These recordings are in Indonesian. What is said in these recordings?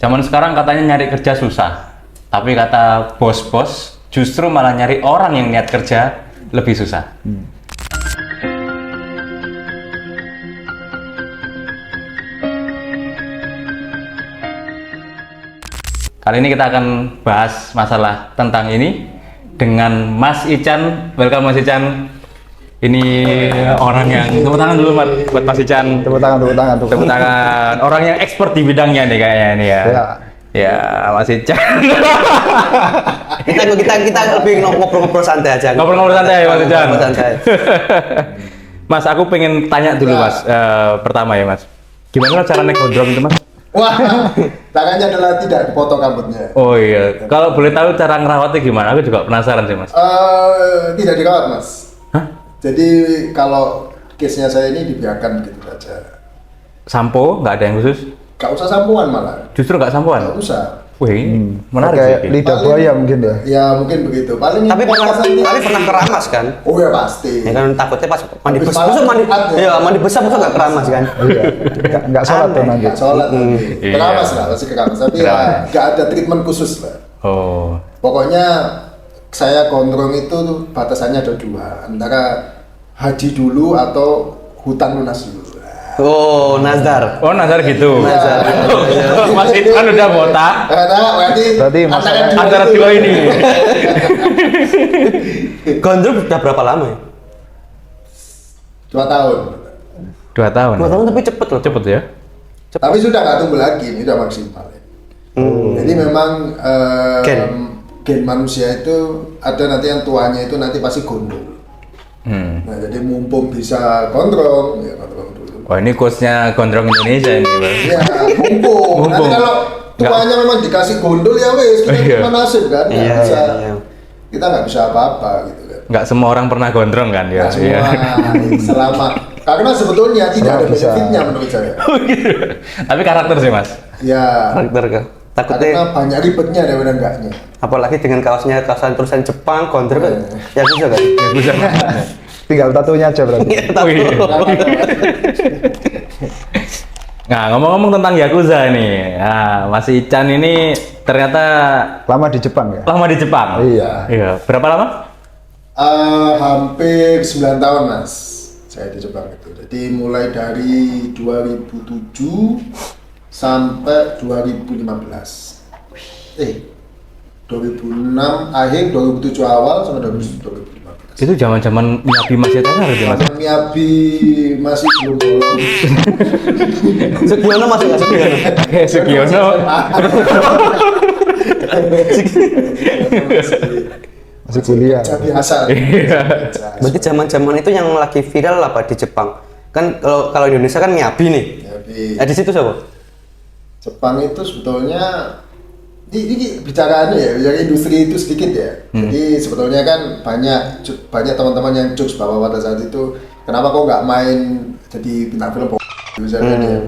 Zaman sekarang katanya nyari kerja susah, tapi kata bos-bos justru malah nyari orang yang niat kerja lebih susah. Kali ini kita akan bahas masalah tentang ini dengan Mas Ican. Welcome Mas Ican. Ini orang yang tepuk tangan dulu buat Mas Ican. Tepuk tangan. Orang yang expert di bidangnya nih kayaknya nih ya. Ya, Mas Ican. kita lebih ngobrol-ngobrol santai aja. Ngobrol-ngobrol santai Mas Ican. Ngobrol santai. Mas, aku pengen tanya dulu Mas. Pertama ya Mas. Gimana cara naik gondrong itu Mas? Wah, caranya adalah tidak dipotong rambutnya. Oh iya, kalau boleh tahu cara ngerawatnya gimana? Aku juga penasaran sih Mas. Tidak dirawat Mas. Hah? Jadi kalau case-nya saya ini dibiarkan begitu saja. Sampo nggak ada yang khusus? Gak usah sampoan malah. Justru nggak sampoan? Gak usah. Wih, menarik Kayak sih. lidah buaya mungkin ya? Ya mungkin begitu. Paling Tapi pernah keramas kan? Oh ya pasti. Ya kan takutnya pas mandi Habis besar, malam mandi, Jumat ya? ya mandi besar masa nggak keramas kan? Iya. Nggak sholat tuh nanti. Nggak sholat nanti. Iya. Keramas lah, pasti keramas. Tapi ya nggak ada treatment khusus lah. Oh, Pokoknya saya gondrong itu tuh batasannya ada dua, antara haji dulu atau hutang lunas dulu. Oh, nazar. oh nazar gitu. Nazar. Mas Ican udah botak. Berarti Antara dua ini. Gondrong udah berapa lama ya? 2 tahun. 2 tahun. 2 tahun tapi cepet loh. Cepet ya? Tapi sudah nggak tumbuh lagi, ini udah maksimal. Jadi memang gen manusia itu ada nanti yang tuanya itu nanti pasti gondrong. Nah jadi mumpung bisa gondrong, ya gondrong dulu. Oh ini coachnya gondrong Indonesia ini Bang. Ya mumpung. Nanti kalau tuanya memang dikasih gondol ya wes, kita Iya. cuma nasib kan, nggak Iya, bisa. iya. Kita nggak bisa apa-apa gitu kan. Nggak semua orang pernah gondrong kan ya? Nggak semua, selama karena sebetulnya tidak ada benefitnya menurut saya. Oh gitu. Tapi karakter sih Mas. Ya, Karakter kan? Takutnya, karena banyak ribetnya daripada enggaknya. apalagi dengan kaosan tulisan Jepang, gondrong kan? Ya bisa kan? Ya bisa. Tinggal tatunya aja berarti. Tahu. Nah ngomong-ngomong tentang Yakuza nih, nah, Mas Ican ini ternyata Lama di Jepang ya? lama di Jepang. Iya. Iya. Berapa lama? Hampir 9 tahun mas, saya di Jepang itu. Jadi mulai dari 2007 sampai 2015. 2006 akhir, 2007 awal sampai 2015. Itu zaman-zaman Miyabi masih ada harus ya Mas? Miyabi masih belum bolong. Sugiono masuk nggak Sugiono? Sugiono. Masih kuliah. Biasa. Iya. Berarti zaman-zaman itu yang lagi viral apa di Jepang? Kan kalau Indonesia kan Miyabi nih. Miyabi. Di situ siapa? Jepang itu sebetulnya ini bicara industri itu sedikit ya. Jadi sebetulnya kan banyak teman-teman yang jokes bahwa pada saat itu kenapa kok nggak main jadi bintang film misalnya dia.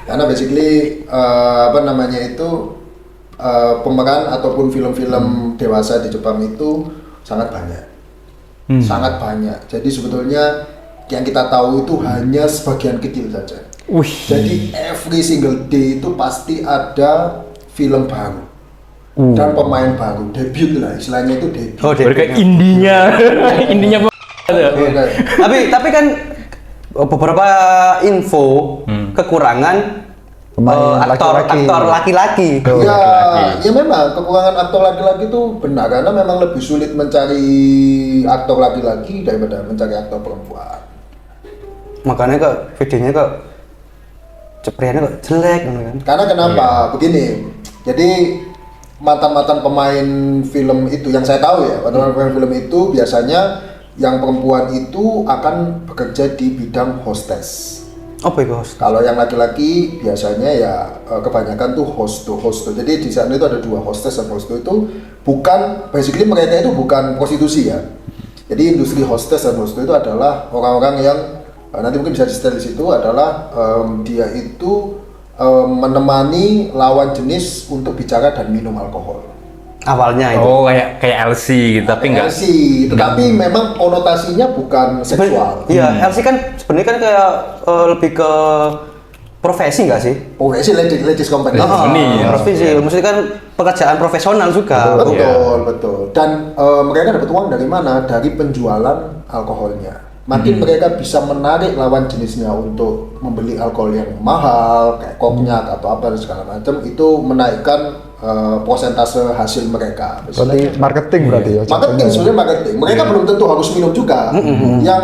Karena basically pemeran ataupun film-film dewasa di Jepang itu sangat banyak. Sangat banyak. Jadi sebetulnya yang kita tahu itu hanya sebagian kecil saja. Wih. Jadi every single day itu pasti ada film baru dan pemain baru, debut lah istilahnya itu debut. Oh, Mereka indinya, indinya tapi kan beberapa info kekurangan aktor laki-laki. Ya memang kekurangan aktor laki-laki itu benar karena memang lebih sulit mencari aktor laki-laki daripada mencari aktor perempuan. Makanya kok videonya kok cepriannya kok jelek kan? Karena kenapa? Begini, jadi mantan-mantan pemain film itu yang saya tahu ya, mantan pemain film itu biasanya yang perempuan itu akan bekerja di bidang hostess. Apa itu host? Kalau yang laki-laki biasanya ya kebanyakan tuh hosto. Jadi di sana itu ada 2, hostess dan hosto itu bukan, basically mereka itu bukan prostitusi ya. Jadi industri hostess dan hosto itu adalah orang-orang yang nanti mungkin bisa di-setel di situ adalah dia itu menemani lawan jenis untuk bicara dan minum alkohol. Awalnya itu. Oh kayak LC gitu, tapi enggak. LC, tetapi memang konotasinya bukan seksual. Iya, LC kan sebenarnya kan kayak lebih ke profesi nggak sih? Profesi ladies company. Profesi. Maksudnya kan pekerjaan profesional juga. Betul. Dan mereka dapat uang dari mana? Dari penjualan alkoholnya. Makin mereka bisa menarik lawan jenisnya untuk membeli alkohol yang mahal, kayak konyak atau apa dan segala macam, itu menaikkan persentase hasil mereka. Berarti marketing berarti ya. Marketing sebenarnya marketing. Mereka belum tentu harus minum juga. Yang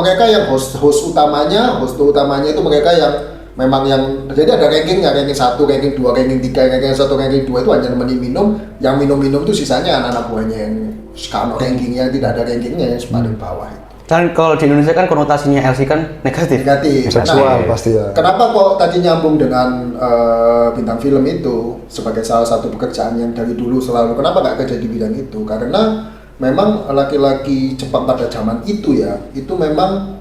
mereka yang host utamanya itu mereka yang memang yang jadi ada rankingnya, ranking 1, ranking 2, ranking 3, ranking 1, ranking 2 itu hanya nemenin minum. Yang minum itu sisanya anak-anak buahnya yang sekarang rankingnya tidak ada rankingnya yang paling bawah itu. Dan kalau di Indonesia kan konotasinya LC kan negatif. Seksual pasti ya. Kenapa kok tadi nyambung dengan bintang film itu sebagai salah satu pekerjaan yang dari dulu selalu, kenapa nggak kerja di bidang itu? Karena memang laki-laki Jepang pada zaman itu ya, itu memang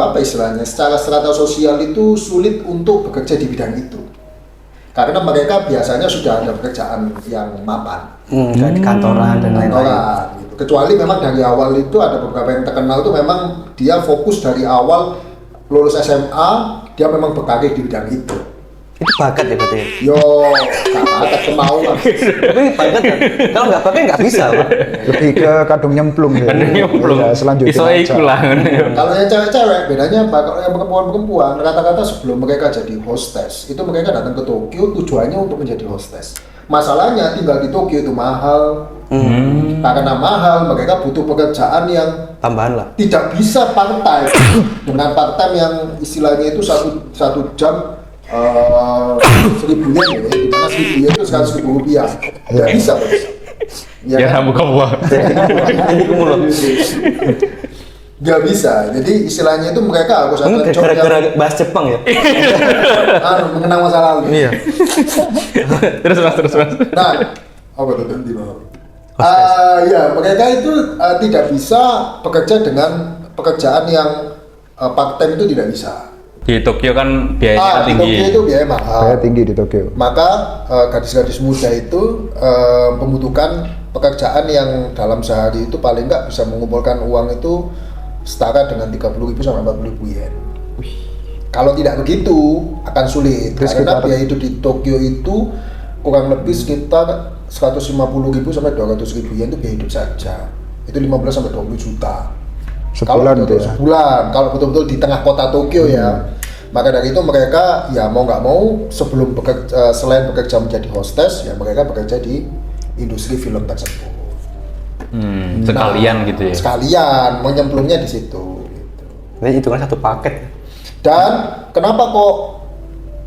apa istilahnya, secara strata sosial itu sulit untuk bekerja di bidang itu. Karena mereka biasanya sudah ada pekerjaan yang mapan. Kayak di kantoran dan lain-lain. Gitu. Kecuali memang dari awal itu ada beberapa yang terkenal itu memang dia fokus dari awal lulus SMA, dia memang berkarir di bidang itu. Itu bakat ya berarti? Yo, gak bakat, kemauan. Tapi bakat kan? Kalau nggak bakat nggak bisa, Pak. Lebih ke kadung nyemplung ya. Kadung nyemplung. Ya, selanjutnya. Iso iku lah. Kalau yang cewek-cewek bedanya apa? Kalau yang perempuan rata-rata sebelum mereka jadi hostess, itu mereka datang ke Tokyo tujuannya untuk menjadi hostess. Masalahnya tinggal di Tokyo itu mahal. Karena mahal, mereka butuh pekerjaan yang Tambahan lah. tidak bisa part-time. Dengan part-time yang istilahnya itu satu jam 1.000 yen ya, di mana 1.000 yen itu 100.000 rupiah. Tidak bisa, Bos. Ya rambut kamu. Ini ke mulut. Nggak bisa. Jadi istilahnya itu mereka harus ada job Gara-gara bahas Jepang ya? mengenang masa lalu. Iya. Terus mas. Nah, apa tuh di bawah? Ya, mereka itu tidak bisa bekerja dengan pekerjaan yang part-time itu tidak bisa. Di Tokyo kan biayanya Di tinggi. Tokyo itu biaya mahal. Biaya tinggi di Tokyo. Maka gadis-gadis muda itu membutuhkan pekerjaan yang dalam sehari itu paling nggak bisa mengumpulkan uang itu setara dengan 30.000 sampai 40.000 yen. Kalau tidak begitu akan sulit. Karena biaya hidup di Tokyo itu kurang lebih sekitar 150.000 sampai 200.000 yen itu biaya hidup saja. Itu 15 sampai 20 juta. Sebulan Kalau tuh ya. sebulan, kalau betul-betul di tengah kota Tokyo ya. Maka dari itu mereka ya mau nggak mau sebelum selain bekerja menjadi hostess ya mereka bekerja di industri film tersebut. Sekalian gitu ya. Sekalian menyemplungnya di situ. Gitu. Ini itu kan satu paket. Dan kenapa kok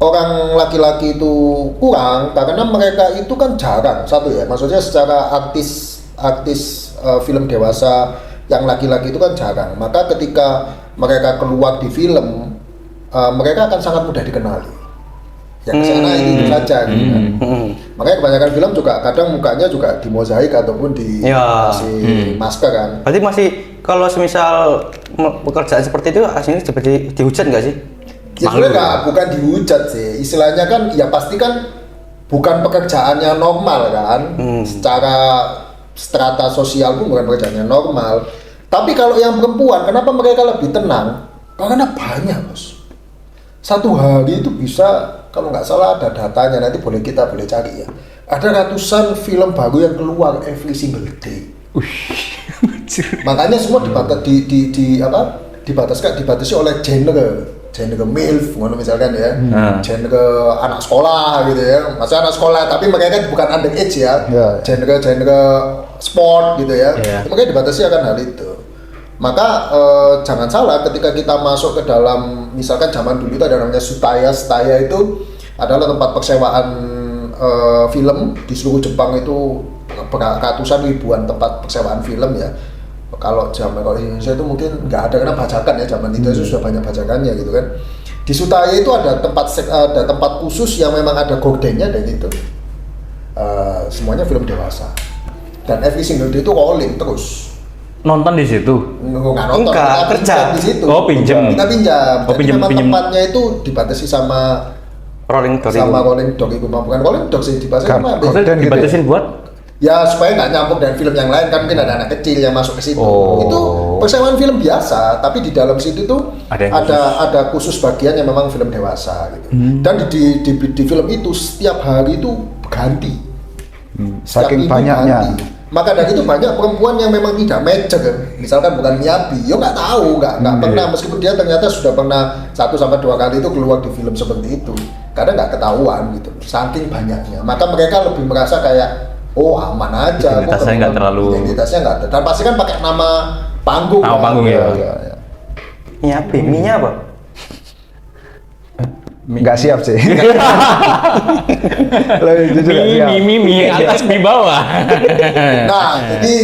orang laki-laki itu kurang? Karena mereka itu kan jarang satu ya. Maksudnya secara artis film dewasa yang laki-laki itu kan jarang. Maka ketika mereka keluar di film, mereka akan sangat mudah dikenali. Yang kesana itu saja gitu kan. Makanya kebanyakan film juga kadang mukanya juga dimozaik ataupun dikasih masker kan. Berarti masih kalau semisal pekerjaan seperti itu aslinya seperti dihujat nggak sih? Ya sebenarnya bukan dihujat sih. Istilahnya kan ya pasti kan bukan pekerjaannya normal kan. Secara strata sosial pun bukan pekerjaannya normal. Tapi kalau yang perempuan, kenapa mereka lebih tenang? Karena banyak, Bos. Satu hari itu bisa, kalau nggak salah ada datanya, nanti boleh cari ya. Ada ratusan film baru yang keluar every single day. Makanya semua dibatasi oleh genre MILF, misalkan ya, genre anak sekolah gitu ya, maksudnya anak sekolah tapi mereka bukan underage ya, genre sport gitu ya, makanya dibatasi akan hal itu. Maka jangan salah ketika kita masuk ke dalam, misalkan zaman dulu itu ada namanya Tsutaya itu adalah tempat persewaan film di seluruh Jepang itu ratusan ribuan tempat persewaan film ya. Kalau Indonesia itu mungkin nggak ada karena bajakan ya, zaman itu sudah banyak bajakannya gitu kan. Di Tsutaya itu ada tempat khusus yang memang ada gordennya dan itu semuanya film dewasa. Dan every single day itu rolling terus. Nonton di situ? Nggak nonton, enggak, kerja di situ. Oh, pinjam. Kita pinjam. Oh, Jadi memang tempatnya itu dibatasi sama Rolling door itu bukan rolling door sih dibatasin sama Hotel dibatasin buat? Ya supaya nggak nyampur dengan film yang lain kan mungkin ada anak kecil yang masuk ke situ. Oh. Itu persamaan film biasa, tapi di dalam situ tuh Ada yang ada khusus bagian yang memang film dewasa gitu. Dan di film itu setiap hari itu ganti. Setiap Saking minggu banyaknya. ganti. Maka dari itu banyak perempuan yang memang tidak match misalkan bukan Miyabi, yo nggak tahu, nggak pernah meskipun dia ternyata sudah pernah 1 sampai 2 kali itu keluar di film seperti itu, karena nggak ketahuan gitu, saking banyaknya. Maka mereka lebih merasa kayak oh aman aja, Identitasnya nggak terlalu- identitasnya nggak ada, dan pasti kan pakai nama panggung. Nama kan? panggung, ya. Ya. Nyiapin, mie-nya apa? Nggak siap sih. Lebih jujur nggak siap. mie atas di bawah. Nah, jadi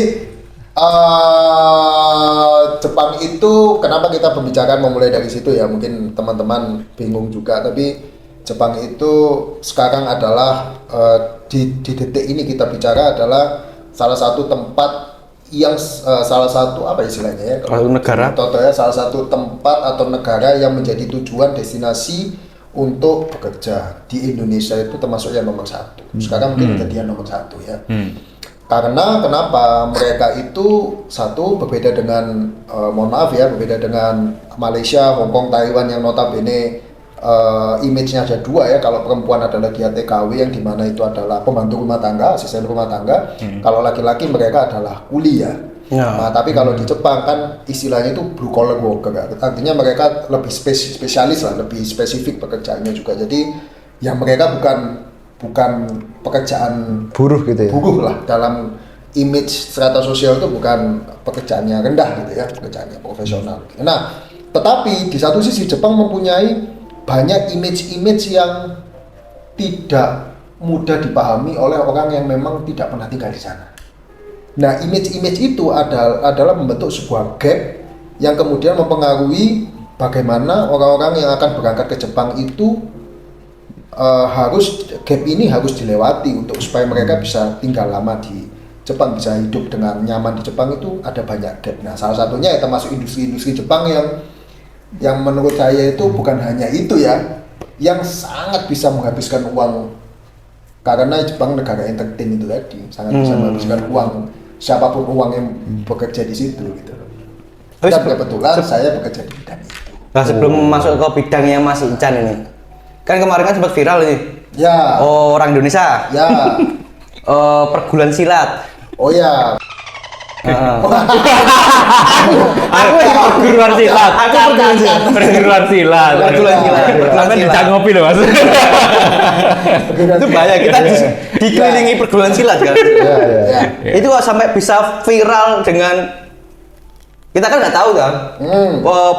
Jepang itu kenapa kita pembicaraan memulai dari situ ya, mungkin teman-teman bingung juga, tapi Jepang itu sekarang adalah di detik ini kita bicara adalah salah satu tempat yang salah satu apa istilahnya ya, Kalau negara? contohnya salah satu tempat atau negara yang menjadi tujuan destinasi untuk bekerja di Indonesia itu termasuk yang nomor 1. Sekarang mungkin menjadi yang nomor 1 ya. Karena kenapa mereka itu satu berbeda dengan mohon maaf ya, berbeda dengan Malaysia, Hong Kong, Taiwan yang notabene image-nya ada 2 ya. Kalau perempuan adalah dia TKW yang dimana itu adalah pembantu rumah tangga, asisten rumah tangga. Kalau laki-laki mereka adalah kuli ya. Ya. Nah, tapi kalau di Jepang kan istilahnya itu blue collar worker, artinya mereka lebih spesialis lah, lebih spesifik pekerjaannya juga. Jadi yang mereka bukan pekerjaan Buruh gitu ya. buruh lah, dalam image strata sosial itu bukan pekerjaannya rendah gitu ya, pekerjaannya profesional. Nah, tetapi di satu sisi Jepang mempunyai banyak image-image yang tidak mudah dipahami oleh orang yang memang tidak pernah tinggal di sana. Nah, image-image itu adalah membentuk sebuah gap yang kemudian mempengaruhi bagaimana orang-orang yang akan berangkat ke Jepang itu gap ini harus dilewati untuk supaya mereka bisa tinggal lama di Jepang, bisa hidup dengan nyaman di Jepang. Itu ada banyak gap. Nah, salah satunya ya termasuk industri-industri Jepang yang menurut saya itu bukan hanya itu ya, yang sangat bisa menghabiskan uang, karena Jepang negara entertain itu tadi sangat bisa menghabiskan uang, siapapun uang yang bekerja di situ gitu. Dan kebetulan saya bekerja di bidang itu. Nah, sebelum masuk ke bidangnya Mas Ican ini, kan kemarin kan sempat viral nih. Ya, Orang Indonesia, ya, perguruan silat. oh ya. Aku perguruan silat. Perguruan silat. Sampai dijak ngopi loh, Mas. Itu bahaya, kita dikelilingi perguruan silat kan. Ya. Itu sampai bisa viral dengan kita kan nggak tahu kan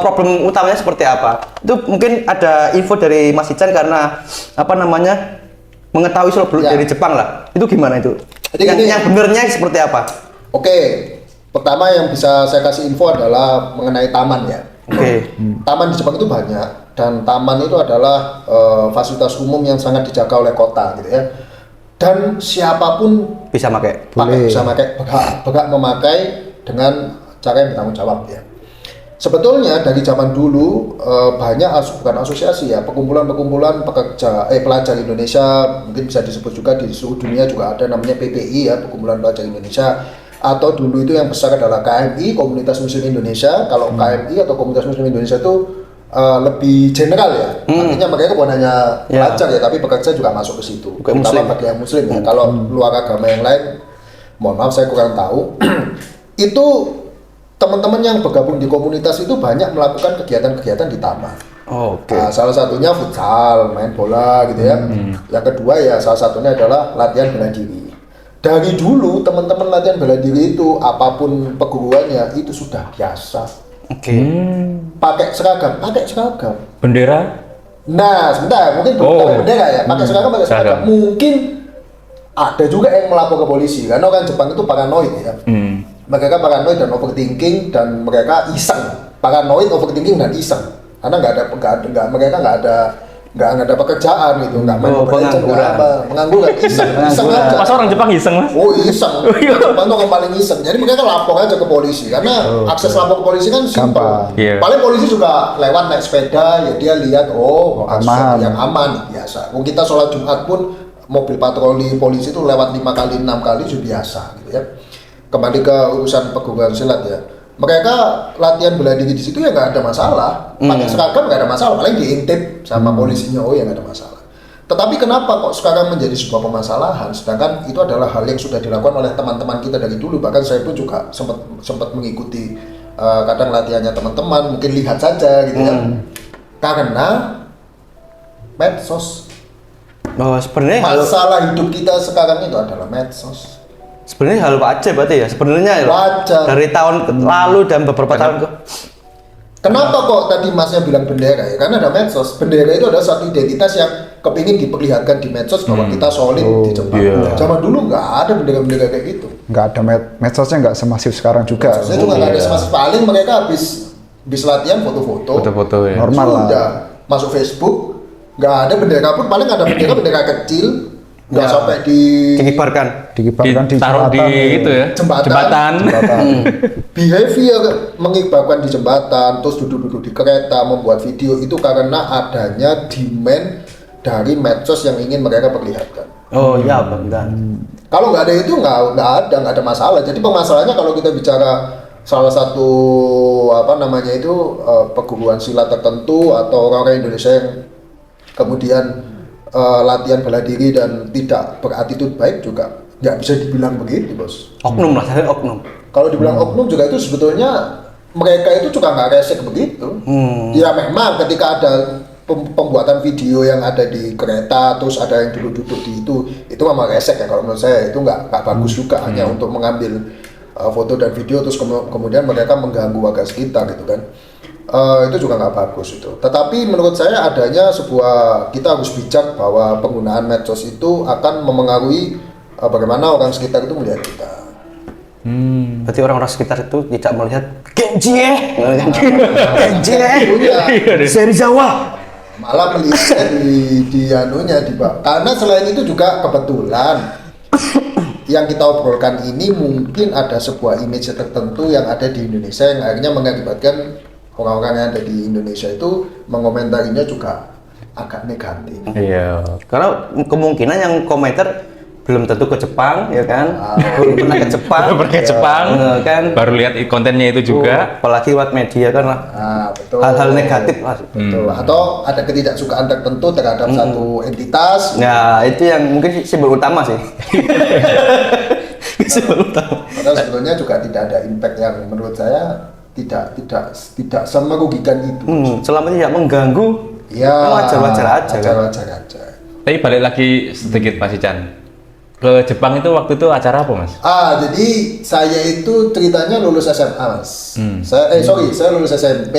problem utamanya seperti apa. Itu mungkin ada info dari Mas Ican karena apa namanya mengetahui seluk-beluk Ya. dari Jepang lah. Itu gimana itu? Jadi gini. Yang benernya seperti apa? Oke, pertama yang bisa saya kasih info adalah mengenai taman ya. Oke. Taman di Jepang itu banyak, dan taman itu adalah fasilitas umum yang sangat dijaga oleh kota gitu ya. Dan siapapun Bisa pakai. bisa berhak memakai dengan cara yang bertanggung jawab ya. Sebetulnya dari zaman dulu banyak bukan asosiasi ya, perkumpulan-perkumpulan pelajar Indonesia, mungkin bisa disebut juga di seluruh dunia juga ada namanya PPI ya, Perkumpulan Pelajar Indonesia, atau dulu itu yang besar adalah KMI, Komunitas Muslim Indonesia. Kalau KMI atau Komunitas Muslim Indonesia itu lebih general ya, artinya mereka bukan hanya pelajar ya, tapi pekerja juga masuk ke situ, Bukan terutama Muslim. bagi yang Muslim ya. Kalau luar agama yang lain, mohon maaf saya kurang tahu. Itu teman-teman yang bergabung di komunitas itu banyak melakukan kegiatan-kegiatan di taman. Oh, oke. Nah, salah satunya futsal, main bola gitu ya. Yang kedua ya salah satunya adalah latihan bela diri. Dari dulu teman-teman latihan bela diri itu apapun perguruannya itu sudah biasa. Oke. Pakai seragam. Bendera. Nah, sebentar, mungkin bukan bendera ya. Pakai seragam. Seragam. Mungkin ada juga yang melapor ke polisi karena orang Jepang itu paranoid ya. Mereka paranoid dan overthinking, dan mereka iseng, paranoid, overthinking dan iseng, karena mereka nggak ada pekerjaan gitu, nggak main Mobile Legends, nggak apa, pengangguran, iseng aja. Masa orang Jepang iseng, Mas? Oh iseng, Jepang tuh yang paling iseng. Jadi mereka lapor aja ke polisi, karena akses lapor ke polisi kan simpel. Gampang. Iya. Paling polisi juga lewat naik sepeda, ya dia lihat aman, yang aman biasa. Kalau kita sholat Jumat pun mobil patroli polisi itu lewat 5 kali 6 kali sudah biasa gitu ya. Kembali ke urusan perguruan silat ya, mereka latihan bela diri di situ ya nggak ada masalah, pakai seragam nggak ada masalah, paling diintip sama polisinya, oh ya nggak ada masalah. Tetapi kenapa kok sekarang menjadi sebuah permasalahan, sedangkan itu adalah hal yang sudah dilakukan oleh teman-teman kita dari dulu, bahkan saya pun juga sempat mengikuti kadang latihannya teman-teman, mungkin lihat saja gitu ya, karena medsos. Oh, sebenarnya Masalah hidup kita sekarang itu adalah medsos. sebenarnya hal wajar berarti ya sebenarnya ya. Wajar. Dari tahun lalu dan beberapa tahun ke. Kenapa kok tadi masnya bilang bendera ya? Karena ada medsos. Bendera itu adalah satu identitas yang kepingin diperlihatkan di medsos bahwa kita solid di Jepang. iya. Zaman dulu nggak ada bendera-bendera kayak gitu. Nggak ada medsosnya nggak semasif sekarang juga. Saya juga nggak ada semasif, paling mereka habis latihan foto-foto. Foto-foto ya. Normal lah. Sudah masuk Facebook, nggak ada bendera pun, paling ada bendera kecil, nggak Ya. sampai Dikibarkan. Dikibarkan di Ditaruh di jembatan. itu ya. Jembatan. Behavior mengibarkan di jembatan, terus duduk-duduk di kereta, membuat video itu karena adanya demand dari medsos yang ingin mereka perlihatkan. Oh iya benar. Kalau nggak ada itu nggak ada masalah. Jadi permasalahannya kalau kita bicara salah satu perguruan silat tertentu atau orang Indonesia yang kemudian latihan bela diri dan tidak berattitude baik juga nggak bisa dibilang begitu, bos. Oknum lah, saya oknum. Kalau dibilang oknum juga itu sebetulnya mereka itu juga nggak resek begitu. Ya memang ketika ada pembuatan video yang ada di kereta terus ada yang duduk-duduk di itu memang resek ya, kalau menurut saya itu nggak bagus juga hanya untuk mengambil foto dan video terus kemudian mereka mengganggu warga sekitar gitu kan. Itu juga nggak bagus itu. Tetapi menurut saya adanya kita harus bijak bahwa penggunaan medsos itu akan memengaruhi bagaimana orang sekitar itu melihat kita. Berarti orang-orang sekitar itu tidak melihat Genji Genji seri Jawa. Malah melihat di bawah. Karena selain itu juga kebetulan yang kita obrolkan ini mungkin ada sebuah image tertentu yang ada di Indonesia yang akhirnya mengakibatkan orang-orang yang ada di Indonesia itu mengomentarinya juga agak negatif. Iya. Karena kemungkinan yang komentar belum tentu ke Jepang, ya kan? Belum pernah ke Jepang. Belum pernah ke Jepang. Kan? Baru lihat kontennya itu juga. Apalagi lewat media kan lah. Betul. Hal-hal negatif lah. Betul. Atau ada ketidaksukaan tertentu terhadap satu entitas. Nah, itu yang mungkin simbol utama sih. Simbol utama. Padahal sebetulnya juga tidak ada impact yang menurut saya tidak semerugikan itu. Selama tidak mengganggu, Ya, wajar-wajar aja kan. Wajar aja. Tapi balik lagi sedikit Mas Ican. Ke Jepang itu waktu itu acara apa, Mas? Jadi saya itu ceritanya lulus SMA, Mas. Saya lulus SMP,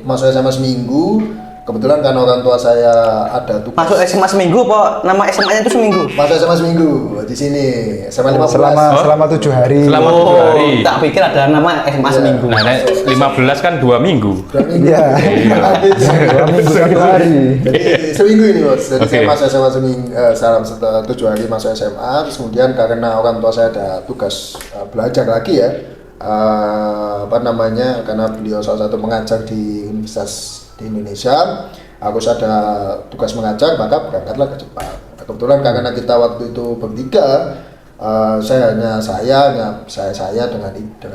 masuk SMA seminggu. Kebetulan karena orang tua saya ada tugas. Masuk SMA seminggu apa nama SMA-nya itu seminggu? Masuk SMA seminggu di sini. SMA 15. Selama 7 hari. Selama 7 hari. Tak pikir ada nama SMA seminggu. Nah, 15 kan 2 minggu. 2 minggu. Iya. Habis. 2 minggu 1 hari. Jadi seminggu ini, Bos. Jadi Oke. saya masuk SMA seminggu, setelah 7 hari masuk SMA. Terus kemudian karena orang tua saya ada tugas belajar lagi ya. Karena beliau salah satu mengajar di universitas di Indonesia, harus ada tugas mengajar, maka berangkatlah ke Jepang. Kebetulan karena kita waktu itu bertiga, saya dengan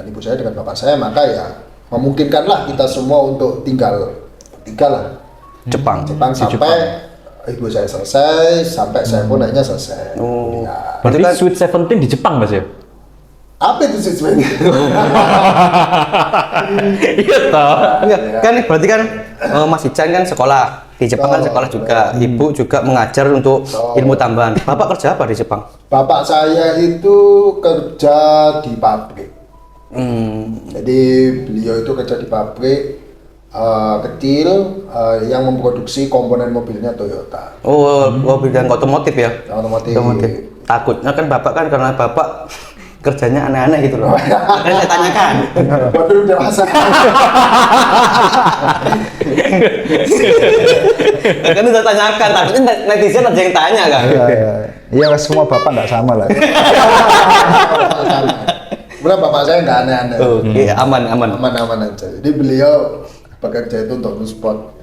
ibu saya dengan bapak saya, maka ya memungkinkanlah kita semua untuk tinggal lah Jepang. sampai ibu saya selesai, sampai saya pun akhirnya selesai. Oh. Ya. Berarti kan- Sweet 17 di Jepang, Mas ya? Apa itu sih sebenarnya? Iya toh. Enggak, kan berarti kan Mas Ican kan sekolah di Jepang kan sekolah juga, ibu juga mengajar untuk ilmu tambahan. Bapak kerja apa di Jepang? Bapak saya itu kerja di pabrik. Jadi beliau itu kerja di pabrik kecil yang memproduksi komponen mobilnya Toyota. Oh, bidang otomotif ya? Otomotif. Takutnya kan bapak kan karena bapak kerjanya aneh-aneh gitu loh. Makanya saya tanyakan. Waduh, dewasa. Kan udah tanyakan, takutnya netizen ada yang tanya kan. Iya, semua bapak nggak sama lah. Kemudian bapak saya nggak aneh-aneh. Oke, aman. Aman-aman aja. Jadi beliau bekerja itu untuk mensupport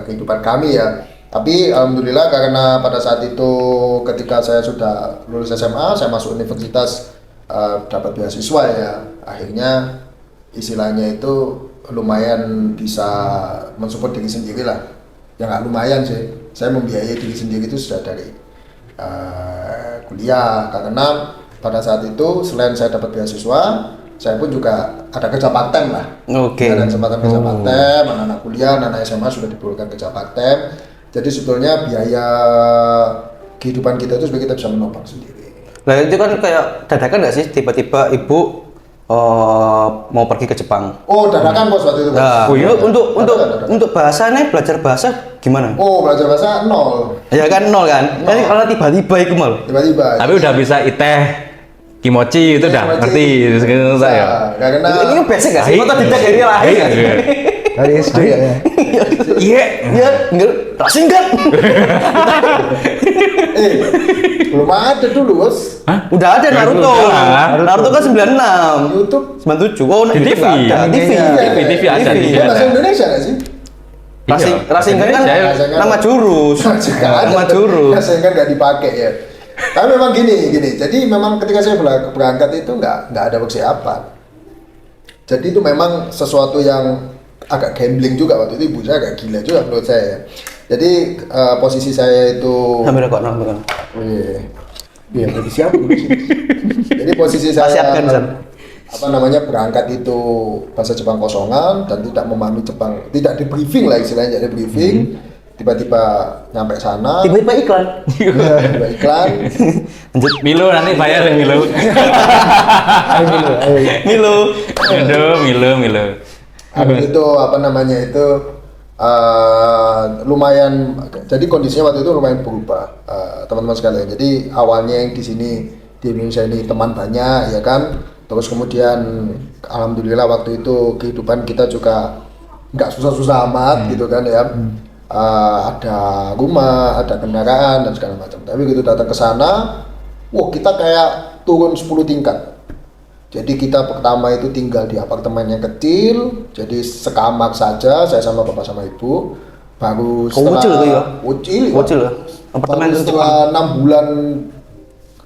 kehidupan kami ya. Tapi alhamdulillah karena pada saat itu ketika saya sudah lulus SMA, saya masuk universitas dapat beasiswa ya. Akhirnya istilahnya itu lumayan bisa mensupport diri sendiri lah. Ya nggak lumayan sih, saya membiayai diri sendiri itu sudah dari kuliah. Karena pada saat itu selain saya dapat beasiswa, saya pun juga ada kerja part time lah. Oke. Ada kesempatan kerja part time, anak-anak kuliah, anak SMA sudah dibolehkan kerja part time. Jadi sebetulnya biaya kehidupan kita itu sebenarnya kita bisa menopang sendiri. Nah itu kan kayak dadakan nggak sih tiba-tiba ibu mau pergi ke Jepang? Oh, dadakan bos waktu itu. Bos. Nah, Oh, iya? untuk bahasanya belajar bahasa gimana? Oh, belajar bahasa nol. Ya kan nol kan? Kan kalau tiba-tiba itu mal. Tiba-tiba. Tapi udah bisa iteh kimochi itu udah Kimochi. ngerti sekarang saya. Karena Ini kan basic nggak sih? Atau tidak dari lahir? Dari SD ya. Iya. Iya, enggak, rasin kan? belum ada dulu bos. Hah? Udah ada Naruto. Udah. Naruto kan 96. YouTube. 97. Oh, Di TV. nggak ada. Di TV. TV ada. TV. Itu bahasa Indonesia nggak sih? Rasengan kan Indonesia. nama jurus. Juga ada. Nama jurus. Rasengan nggak dipakai ya. Tapi memang gini. Jadi memang ketika saya berangkat itu nggak ada persiapan. Jadi itu memang sesuatu yang agak gambling juga waktu itu, ibu saya agak gila juga menurut saya. Jadi posisi saya itu Sambil kok nonton. iya berarti siapa? Jadi posisi saya Siapkan, San. apa namanya berangkat itu bahasa Jepang kosongan dan tidak memahami Jepang, tidak di briefing lah istilahnya, jadi briefing. Tiba-tiba nyampe sana, Tiba-tiba iklan. tiba iklan. Milo nanti bayar Milo. Milo. Aduh, Milo. Habis itu apa namanya itu lumayan, jadi kondisinya waktu itu lumayan berubah teman-teman sekalian. Jadi awalnya yang di sini di Indonesia ini teman banyak ya kan, terus kemudian alhamdulillah waktu itu kehidupan kita juga nggak susah-susah amat gitu kan ya. Ada rumah, ada kendaraan dan segala macam. Tapi begitu datang ke sana, wah kita kayak turun 10 tingkat. Jadi kita pertama itu tinggal di apartemen yang kecil, jadi sekamar saja, saya sama bapak sama ibu. Baru setelah kecil itu ya? Kecil ya? Apartemen baru itu setelah 6 bulan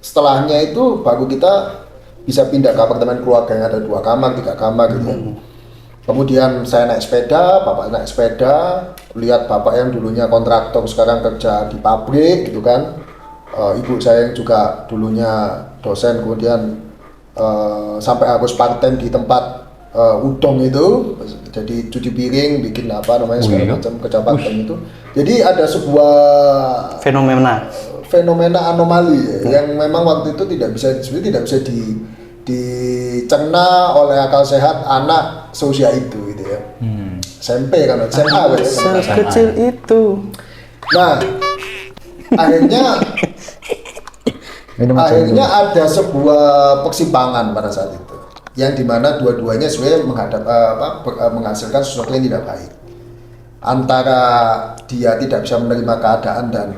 setelahnya itu baru kita bisa pindah ke apartemen keluarga yang ada 2 kamar, 3 kamar gitu. Kemudian saya naik sepeda, bapak naik sepeda, lihat bapak yang dulunya kontraktor sekarang kerja di pabrik gitu kan. Ibu saya yang juga dulunya dosen kemudian sampai harus part-time di tempat udong itu, jadi cuci piring, bikin apa namanya segala macam kerja part-time itu. Jadi ada sebuah fenomena anomali ya, yang memang waktu itu tidak bisa dicerna oleh akal sehat anak seusia itu gitu ya. SMP kan, SMA kan. Sekecil itu. Nah, akhirnya ada sebuah persimpangan pada saat itu, yang dimana dua-duanya sebenarnya menghasilkan sesuatu yang tidak baik. Antara dia tidak bisa menerima keadaan dan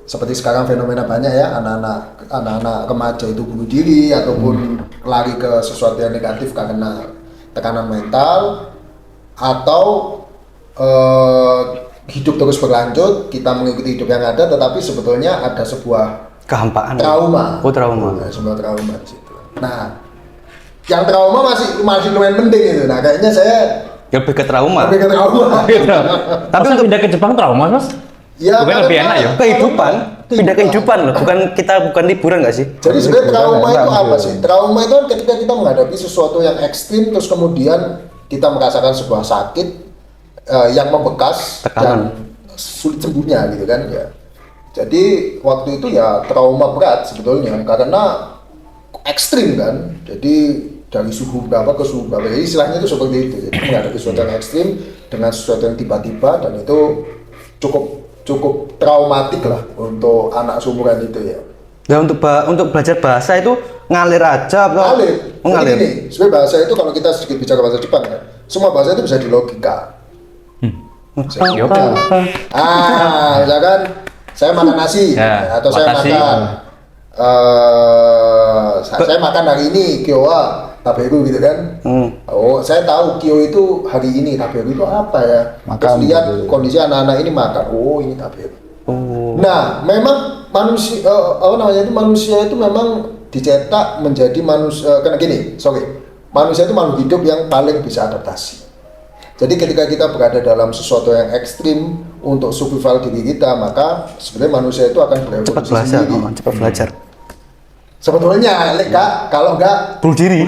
seperti sekarang fenomena banyak ya, anak-anak remaja itu bunuh diri ataupun lari ke sesuatu yang negatif karena tekanan mental, atau hidup terus berlanjut, kita mengikuti hidup yang ada, tetapi sebetulnya ada sebuah Kehampaan. trauma. Oh, trauma. Nah, sebuah trauma di situ. Nah, yang trauma masih lumayan penting itu. Nah, kayaknya saya Lebih ke trauma. lebih ke trauma. Tapi untuk pindah ke Jepang trauma, Mas? Ya, Bukan lebih enak ya? Kehidupan. Pindah kehidupan loh. Bukan liburan nggak sih? Jadi sebenarnya trauma itu Enggak, apa sih? Trauma itu kan ketika kita menghadapi sesuatu yang ekstrim, terus kemudian kita merasakan sebuah sakit yang membekas Tekanan. dan sulit sembuhnya gitu kan ya. Jadi waktu itu ya trauma berat sebetulnya karena ekstrim kan. Jadi dari suhu berapa ke suhu berapa. Jadi istilahnya itu seperti itu. Jadi menghadapi sesuatu yang ekstrim dengan sesuatu yang tiba-tiba, dan itu cukup traumatik lah untuk anak seumuran itu ya. Nah, untuk belajar bahasa itu ngalir aja atau Ngalir. ngalir? Jadi gini, sebenarnya bahasa itu kalau kita sedikit bicara bahasa Jepang kan, semua bahasa itu bisa dilogika. Ya oke. Misalkan saya makan nasi Ya, atau saya watashi. makan saya makan hari ini kyowa Taberu gitu kan. Oh, saya tahu Kyo itu hari ini, Taberu itu apa ya? Makan Terus lihat gitu. kondisi anak-anak ini makan. Oh, ini Taberu. Oh. Nah, memang manusia manusia itu memang dicetak menjadi manusia karena gini, manusia itu makhluk hidup yang paling bisa adaptasi. Jadi ketika kita berada dalam sesuatu yang ekstrim untuk survival diri kita, maka sebenarnya manusia itu akan Cepat berevolusi belajar, sendiri. cepat belajar. Sebetulnya, Kak, kalau enggak Bunuh diri.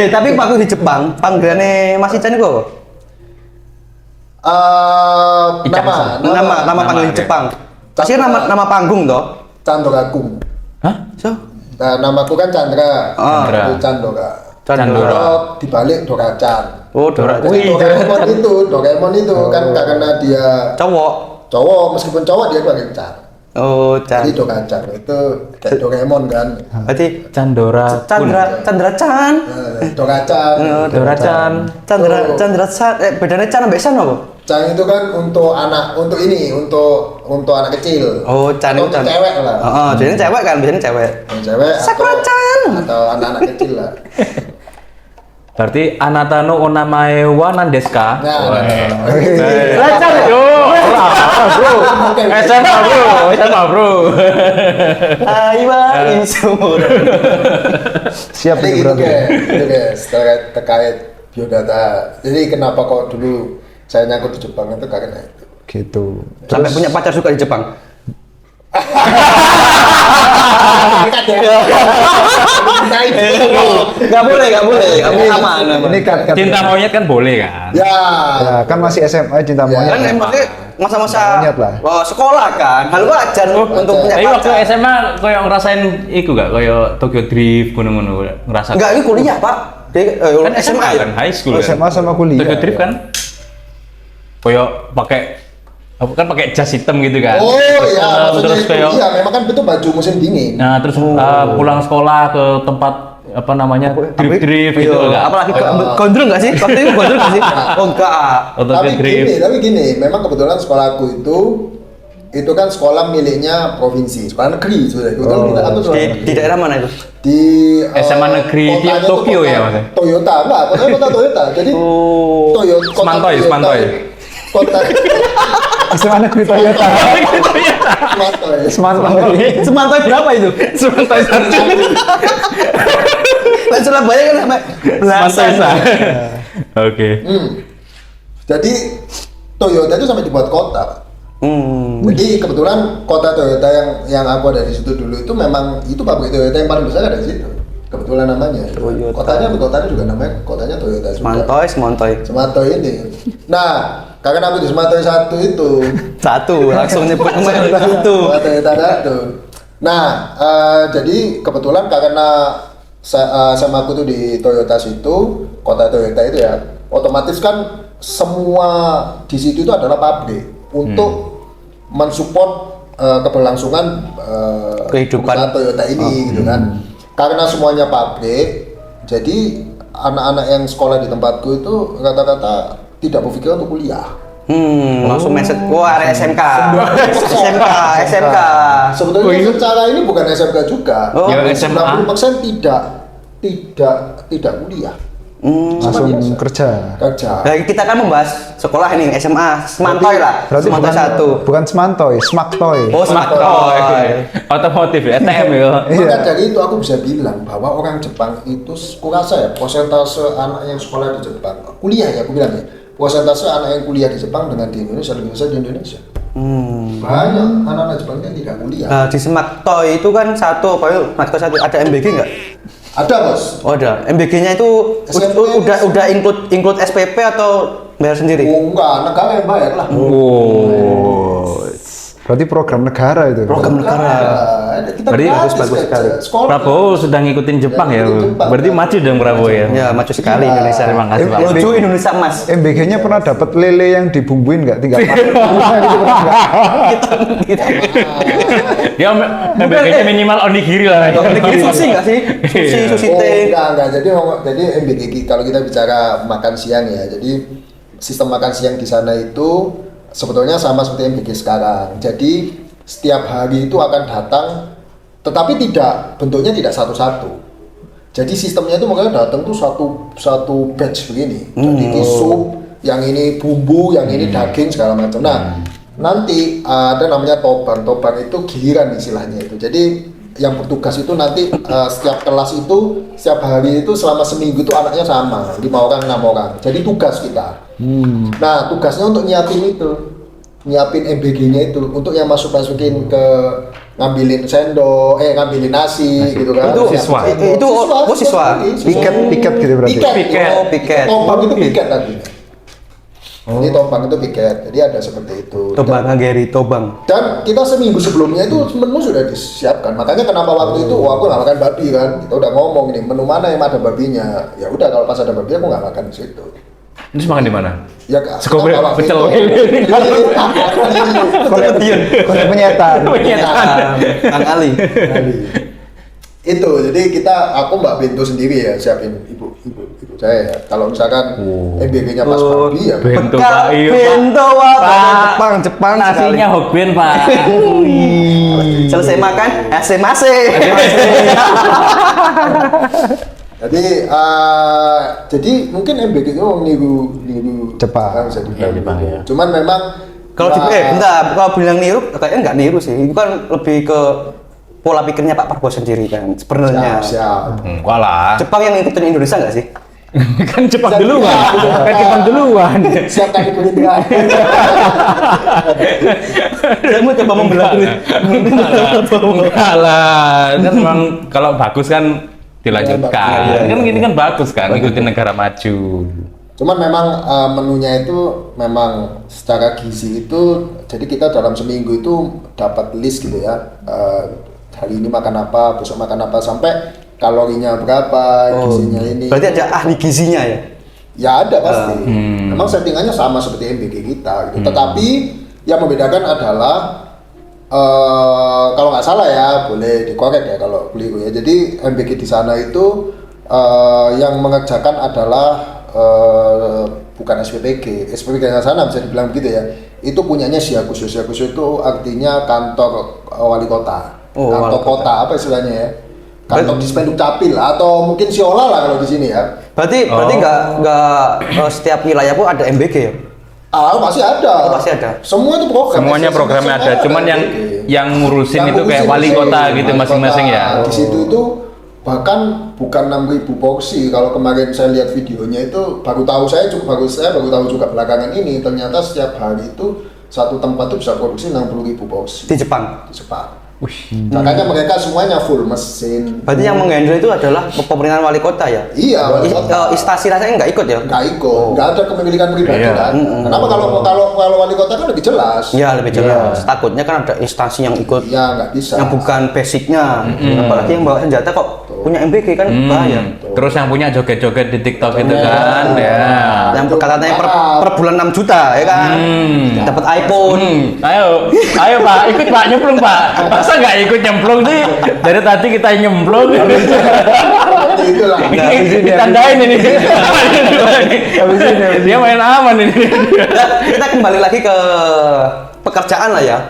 Tapi waktu di Jepang, panggilannya Mas Ican itu apa? Nama panggilan di oke. Jepang. Pasti nama panggung toh. Candoraku. Hah? So, Nah, namaku kan Chandra. Chandra. Itu Chandora. Chandora. Kalau dibalik Dora-chan. oh Dora. Jadi Doraemon itu kan karena dia Cowok. meskipun cowok dia pakai Chan. Oh, Jadi Dora-chan itu kayak Doraemon kan. Berarti Chandora. Chandra Chan. Dora-chan. Dora-chan. Chandra Chan. Bedanya Chan sampai San apa? Chan itu kan untuk anak anak kecil. Oh, Chan itu Untuk Chan. cewek lah. Oh, jadi cewek kan, biasanya cewek. Yang cewek Sakura-chan. atau anak-anak kecil lah. Berarti Anatano onamae wa nan desu ka? Nah, Lancar yo. Bro. SMA bro. Aiwa insur. Siap Jadi nih gitu berarti. guys, terkait biodata. Jadi kenapa kok dulu saya nyangkut di Jepang itu karena itu. Gitu. Sampai punya pacar suka di Jepang. Gak boleh. Aman. Ini kan Cinta monyet kan boleh kan? Ya, ya, kan masih SMA cinta Ya. monyet. Kan emangnya masa-masa Monyet lah. sekolah kan, hal wajar untuk punya Tapi waktu pacar. SMA koyo ngerasain iku gak? Koyo Tokyo Drift ngono-ngono ngerasa. Enggak, ini kuliah pak. Kan SMA kan high school Oh, kan. SMA sama kuliah. Tokyo Drift kan koyo pakai kan pakai jas hitam gitu kan. oh Terus, ya, maksudnya terus itu. kayak Iya, memang kan itu baju musim dingin. nah terus pulang sekolah ke tempat apa namanya drift gitu enggak? Apalagi gondrong nggak sih? Waktu itu gondrong nggak sih? Oh enggak. Tokyo Drift. Tapi gini, memang kebetulan sekolahku itu kan sekolah miliknya provinsi, sekolah negeri sudah. Aku sekolah Di negeri. daerah mana itu? Di SMA negeri di kotanya itu Tokyo kota ya, Mas? Toyota, enggak, kotanya kota Toyota. Jadi Toyota, kota Semantoy, Toyota, Semantoy. Kota SMA negeri Toyota. Semantoy. Semantoy. Semantoy berapa itu? Semantoy satu. Lah Surabaya kan sampai Semantoy belasan. Oke. Jadi Toyota itu sampai dibuat kota, Pak. Jadi kebetulan kota Toyota yang aku ada di situ dulu itu memang itu pabrik Toyota yang paling besar ada di situ. Kebetulan namanya. Toyota. Kotanya juga namanya kotanya Toyota juga. Semantoy. Semantoy ini. Nah, karena aku di Semantoy 1 itu. Satu, langsung nyebut nomor itu. Toyota 1. Nah, jadi kebetulan karena sama aku tuh di Toyota situ, kota Toyota itu ya, otomatis kan semua di situ itu adalah pabrik untuk mensupport keberlangsungan Kehidupan. perusahaan Toyota ini gitu kan. Karena semuanya pabrik, jadi anak-anak yang sekolah di tempatku itu rata-rata tidak berpikir untuk kuliah. Langsung message, wah ada SMK. SMK. Sebetulnya secara ini bukan SMK juga. Oh. Ya, SMA. 90% tidak kuliah. Langsung biasa. kerja. Nah, kita kan membahas sekolah ini SMA Semantoy lah. Berarti Semantoy bukan, 1. bukan Semantoy, Smaktoy. Oh, Semantoy. Otomotif ya, TM ya. Maka dari itu aku bisa bilang bahwa orang Jepang itu, kurasa ya, persentase anak yang sekolah di Jepang, kuliah ya aku bilang ya, persentase anak yang kuliah di Jepang dengan di Indonesia lebih besar di Indonesia. Banyak anak-anak Jepang yang tidak kuliah. Nah, di Semantoy itu kan satu, apa itu? Semantoy 1 ada MBG nggak? Ada bos. Oh, ada. MBG-nya itu SMP. udah include SPP atau bayar sendiri? Oh enggak, negara yang bayar lah. Oh. Berarti program negara itu. Program negara. Kita Berarti gratis bagus kan, sekali. sekolah. Prabowo sudah ngikutin Jepang ya. Ngikutin Jepang. Berarti maju dong Prabowo ya. Ya, maju sekali Indonesia. Terima kasih Pak. Lucu Indonesia Mas. MBG-nya pernah dapat lele yang dibumbuin nggak? Tinggal makan. Gitu pernah nggak? Dia MBG-nya minimal onigiri lah. Ini sushi nggak sih? Sushi Oh, teh. enggak. Jadi MBG kalau kita bicara makan siang ya. Jadi sistem makan siang di sana itu sebetulnya sama seperti MBG sekarang. Jadi setiap hari itu akan datang, tetapi bentuknya tidak satu-satu. Jadi sistemnya itu makanya datang tuh satu batch begini. Jadi ini sup, yang ini bumbu, yang ini daging segala macam. Nah, nanti ada namanya toban. Toban itu giliran istilahnya itu. Jadi yang bertugas itu nanti setiap kelas itu setiap hari itu selama seminggu itu anaknya sama 5 orang 6 orang. Jadi tugas kita. Nah, tugasnya untuk nyiapin MBG-nya itu untuk yang masukin ke ngambilin sendok, ngambilin nasi gitu kan. Itu siswa. Siswa. Piket gitu berarti. Piket. Oh, piket. Tombak itu piket tadi. Ini tombak itu piket. Jadi ada seperti itu. Tobang Gary, Tobang. Dan kita seminggu sebelumnya itu menu sudah disiapkan. Makanya kenapa waktu itu aku nggak makan babi kan. Kita udah ngomong nih menu mana yang ada babinya. Ya udah kalau pas ada babi aku nggak makan di situ. Terus makan di mana? Ya Sekobel pecel. Kalau penyetan. Kang Ali. Itu jadi aku Mbak Bento sendiri ya siapin ibu saya ya. Kalau misalkan MBG-nya pas babi ya Bento Pak. Iya, Pak. Bento Pak. Jepang nasinya Hokben Pak. Selesai makan, AC. Jadi mungkin MBG itu niru Jepang. bisa dibilang Jepang, gitu. ya. Cuman memang Kalau bentar, kalau bilang niru, kayaknya nggak niru sih. Itu kan lebih ke pola pikirnya Pak Prabowo sendiri kan, sebenarnya. siap. Enggak lah. Jepang yang ngikutin Indonesia nggak sih? Kan Jepang duluan. Kan Jepang duluan. Siap tadi Gerindra. Dia mau coba membelah duit. Enggak lah. Kan memang kalau bagus kan dilanjutkan. Kan ini kan bagus kan ngikutin negara maju. Cuman memang menunya itu memang secara gizi itu, jadi kita dalam seminggu itu dapat list gitu ya. Hari ini makan apa, besok makan apa, sampai kalorinya berapa, gizinya ini. Berarti ada ahli gizinya ya? Ya ada pasti. Memang settingannya sama seperti MBG kita gitu. Tetapi yang membedakan adalah kalau nggak salah ya, boleh dikorek ya kalau keliru ya. Jadi MBG di sana itu yang mengerjakan adalah bukan SPPG yang sana bisa dibilang begitu ya. Itu punyanya Siakusu. Siakusu itu artinya kantor wali kota. Kantor kota apa istilahnya ya? Kantor Dispenduk Capil atau mungkin Siola lah kalau di sini ya. Berarti nggak setiap wilayah pun ada MBG ya? Pasti ada. Pasti ada. Semua itu program. Semuanya programnya ada, cuman yang ngurusin itu kayak wali kota gitu masing-masing ya. Di situ itu bahkan bukan 6.000 porsi. Kalau kemarin saya lihat videonya itu baru tahu baru tahu juga belakangan ini ternyata setiap hari itu satu tempat itu bisa produksi 60.000 porsi Di Jepang. di Jepang. Makanya mereka semuanya full mesin. Berarti yang menghandle itu adalah pemerintahan wali kota ya? Iya, wali kota. Istasi rasanya nggak ikut ya? Nggak ikut, nggak ada kepemilikan pribadi Iya. kan. Kenapa kalau wali kota kan lebih jelas? Iya lebih jelas. Takutnya kan ada instansi yang ikut Ya nggak bisa. yang bukan basicnya. Apalagi yang bawa senjata kok punya MBG kan bahaya. Terus yang punya joget-joget di TikTok itu kan, ya. Yang katanya per bulan 6 juta ya kan? Dapat iPhone. Ayo Pak, ikut Pak nyemplung Pak. Masa nggak ikut nyemplung sih? Dari tadi kita nyemplung. Itulah. Ditandain ini. Dia main aman ini. Kita kembali lagi ke pekerjaan lah ya.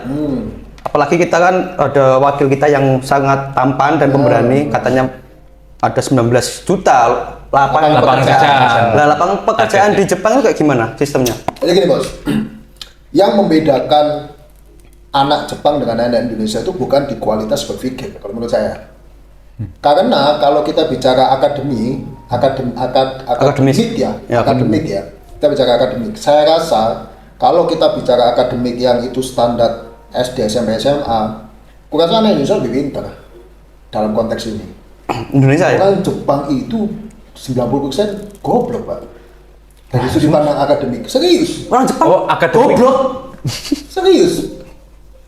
Apalagi kita kan ada wakil kita yang sangat tampan dan pemberani, katanya ada 19 juta lapangan pekerjaan. Nah, lapangan pekerjaan di Jepang itu kayak gimana sistemnya? Jadi gini bos, yang membedakan anak Jepang dengan anak Indonesia itu bukan di kualitas berpikir kalau menurut saya. Karena kalau kita bicara akademik ya, kita bicara akademik. Saya rasa kalau kita bicara akademik yang itu standar SD, SMP, SMA, kurasa anak Indonesia lebih pintar dalam konteks ini. Indonesia ya? Orang Jepang itu 90% goblok Pak. Dari sudut pandang akademik, serius. Orang Jepang akademik. goblok. Serius.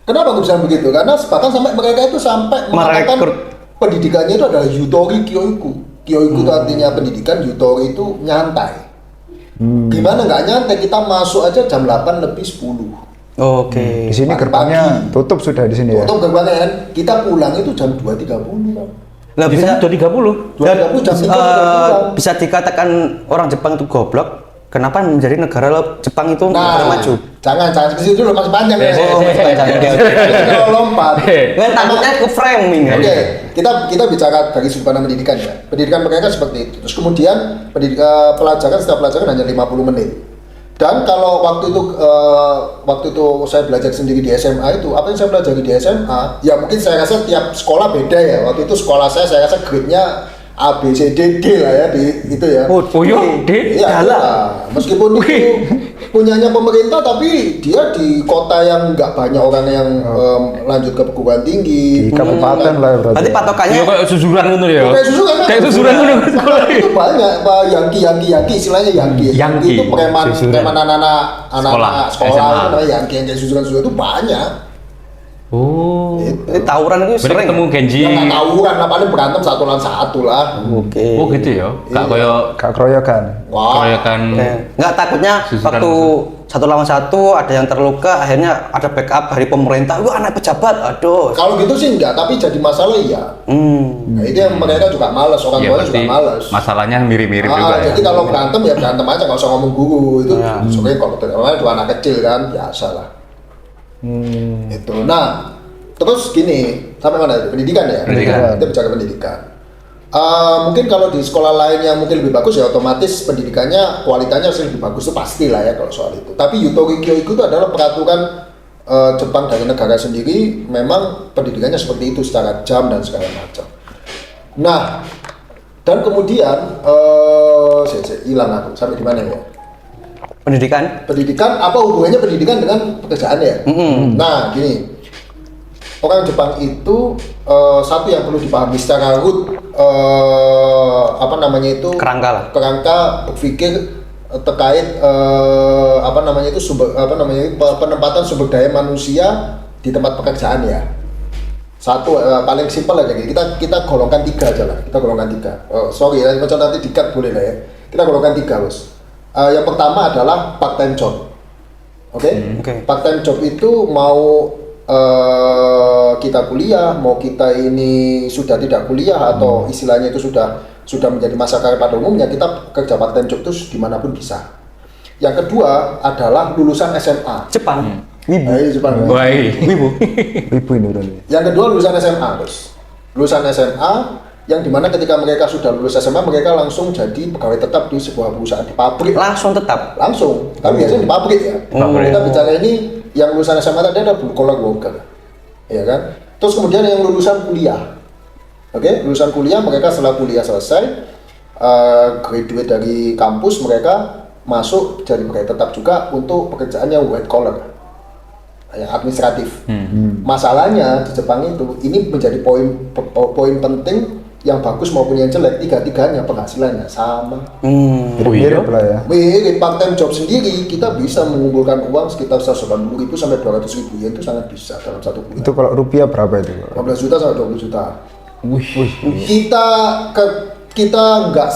Kenapa aku bisa begitu? Karena bahkan sampai mereka itu mengatakan pendidikannya itu adalah yutori kyoiku. Kyoiku itu artinya pendidikan, yutori itu nyantai. Gimana nggak nyantai? Kita masuk aja jam 8 lebih 10. Oke. Di sini gerbangnya tutup sudah di sini ya. Tutup gerbangnya kan. Kita pulang itu jam 2.30 kan. Lah bisa 2.30. 2.30 jam 3 bisa dikatakan orang Jepang itu goblok. Kenapa menjadi negara Jepang itu negara maju? Jangan ke situ dulu, masih panjang ya. Oh, masih panjang. Oke. Kalau lompat. Kan takutnya ke framing ya. Oke, kita bicara dari sudut pandang pendidikan ya. Pendidikan mereka seperti itu. Terus kemudian pelajaran setiap pelajaran hanya 50 menit. Dan kalau waktu itu saya belajar sendiri di SMA itu, apa yang saya pelajari di SMA, ya mungkin saya rasa tiap sekolah beda ya. Waktu itu sekolah saya rasa grade-nya A, B, C, D, D lah ya di itu ya. Oh yo, D. Iya, meskipun itu punyanya pemerintah, tapi dia di kota yang nggak banyak orang yang lanjut ke perguruan tinggi. Di kabupaten lah ya berarti. Berarti patokannya Ya kayak susuran gitu ya. Kayak susuran kan? Kayak susuran gitu. Itu banyak, Pak, Yangki, istilahnya Yangki. Yangki. Itu preman anak-anak Sekolah, sekolah SMA. itu namanya Yangki, yang kayak susuran itu banyak. Oh. ini tawuran itu Berarti sering. ketemu Genji. Yang nggak tahu kan, paling berantem satu lawan satu lah. Oke. Oh gitu ya. Kak koyo Kak keroyokan. Wah, keroyokan. Nggak takutnya Susuran waktu satu lawan satu ada yang terluka, akhirnya ada backup dari pemerintah. Wah, anak pejabat, aduh. kalau gitu sih enggak, tapi jadi masalah iya. Nah, itu yang mereka juga malas, orang Ya tuanya berarti juga malas. masalahnya mirip-mirip juga ya. Jadi kalau berantem ya berantem aja, nggak usah ngomong guru itu. Soalnya kalau terutama dua anak kecil kan biasa lah. Itu. Nah, terus gini, sampai mana? Pendidikan ya. Pendidikan. Kita bicara pendidikan. Mungkin kalau di sekolah lain yang mungkin lebih bagus ya otomatis pendidikannya kualitasnya harus lebih bagus, itu pasti lah ya kalau soal itu. Tapi Yutori Kyoiku itu adalah peraturan Jepang dari negara sendiri, memang pendidikannya seperti itu secara jam dan segala macam. Nah, dan kemudian saya hilang aku sampai di mana ya? Pendidikan, apa hubungannya pendidikan dengan pekerjaan ya? Nah, gini, orang Jepang itu satu yang perlu dipahami secara root, kerangka berpikir terkait penempatan sumber daya manusia di tempat pekerjaan ya. Satu paling simpel aja, kita golongkan tiga aja lah. Kita golongkan tiga. Sorry ya, macam nanti di-cut boleh lah ya. Kita golongkan tiga, Bos. Yang pertama adalah part time job. Oke? Part time job itu mau kita kuliah, mau kita ini sudah tidak kuliah atau istilahnya itu sudah menjadi masa karir pada umumnya, kita kerja part time job itu dimanapun bisa. Yang kedua adalah lulusan SMA. Jepang. Jepang. Wibu ini berarti. Yang kedua lulusan SMA, Bos. Lulusan SMA yang dimana ketika mereka sudah lulus SMA mereka langsung jadi pegawai tetap di sebuah perusahaan, di pabrik. Langsung tetap. Langsung. Tapi biasanya di pabrik ya. Kita bicara ini yang lulusan SMA tadi ada blue collar worker, ya kan? Terus kemudian yang lulusan kuliah, lulusan kuliah mereka setelah kuliah selesai, graduate dari kampus mereka masuk jadi pegawai tetap juga untuk pekerjaan yang white collar, yang administratif. Masalahnya di Jepang itu ini menjadi poin penting. Yang bagus maupun yang jelek, tiga-tiganya penghasilannya sama. Mirip lah ya. Mirip part time job sendiri, kita bisa mengumpulkan uang sekitar 180.000 sampai 200.000 yen itu sangat bisa dalam satu bulan. Itu kalau rupiah berapa itu? 15 juta sampai 20 juta. Wih. Kita nggak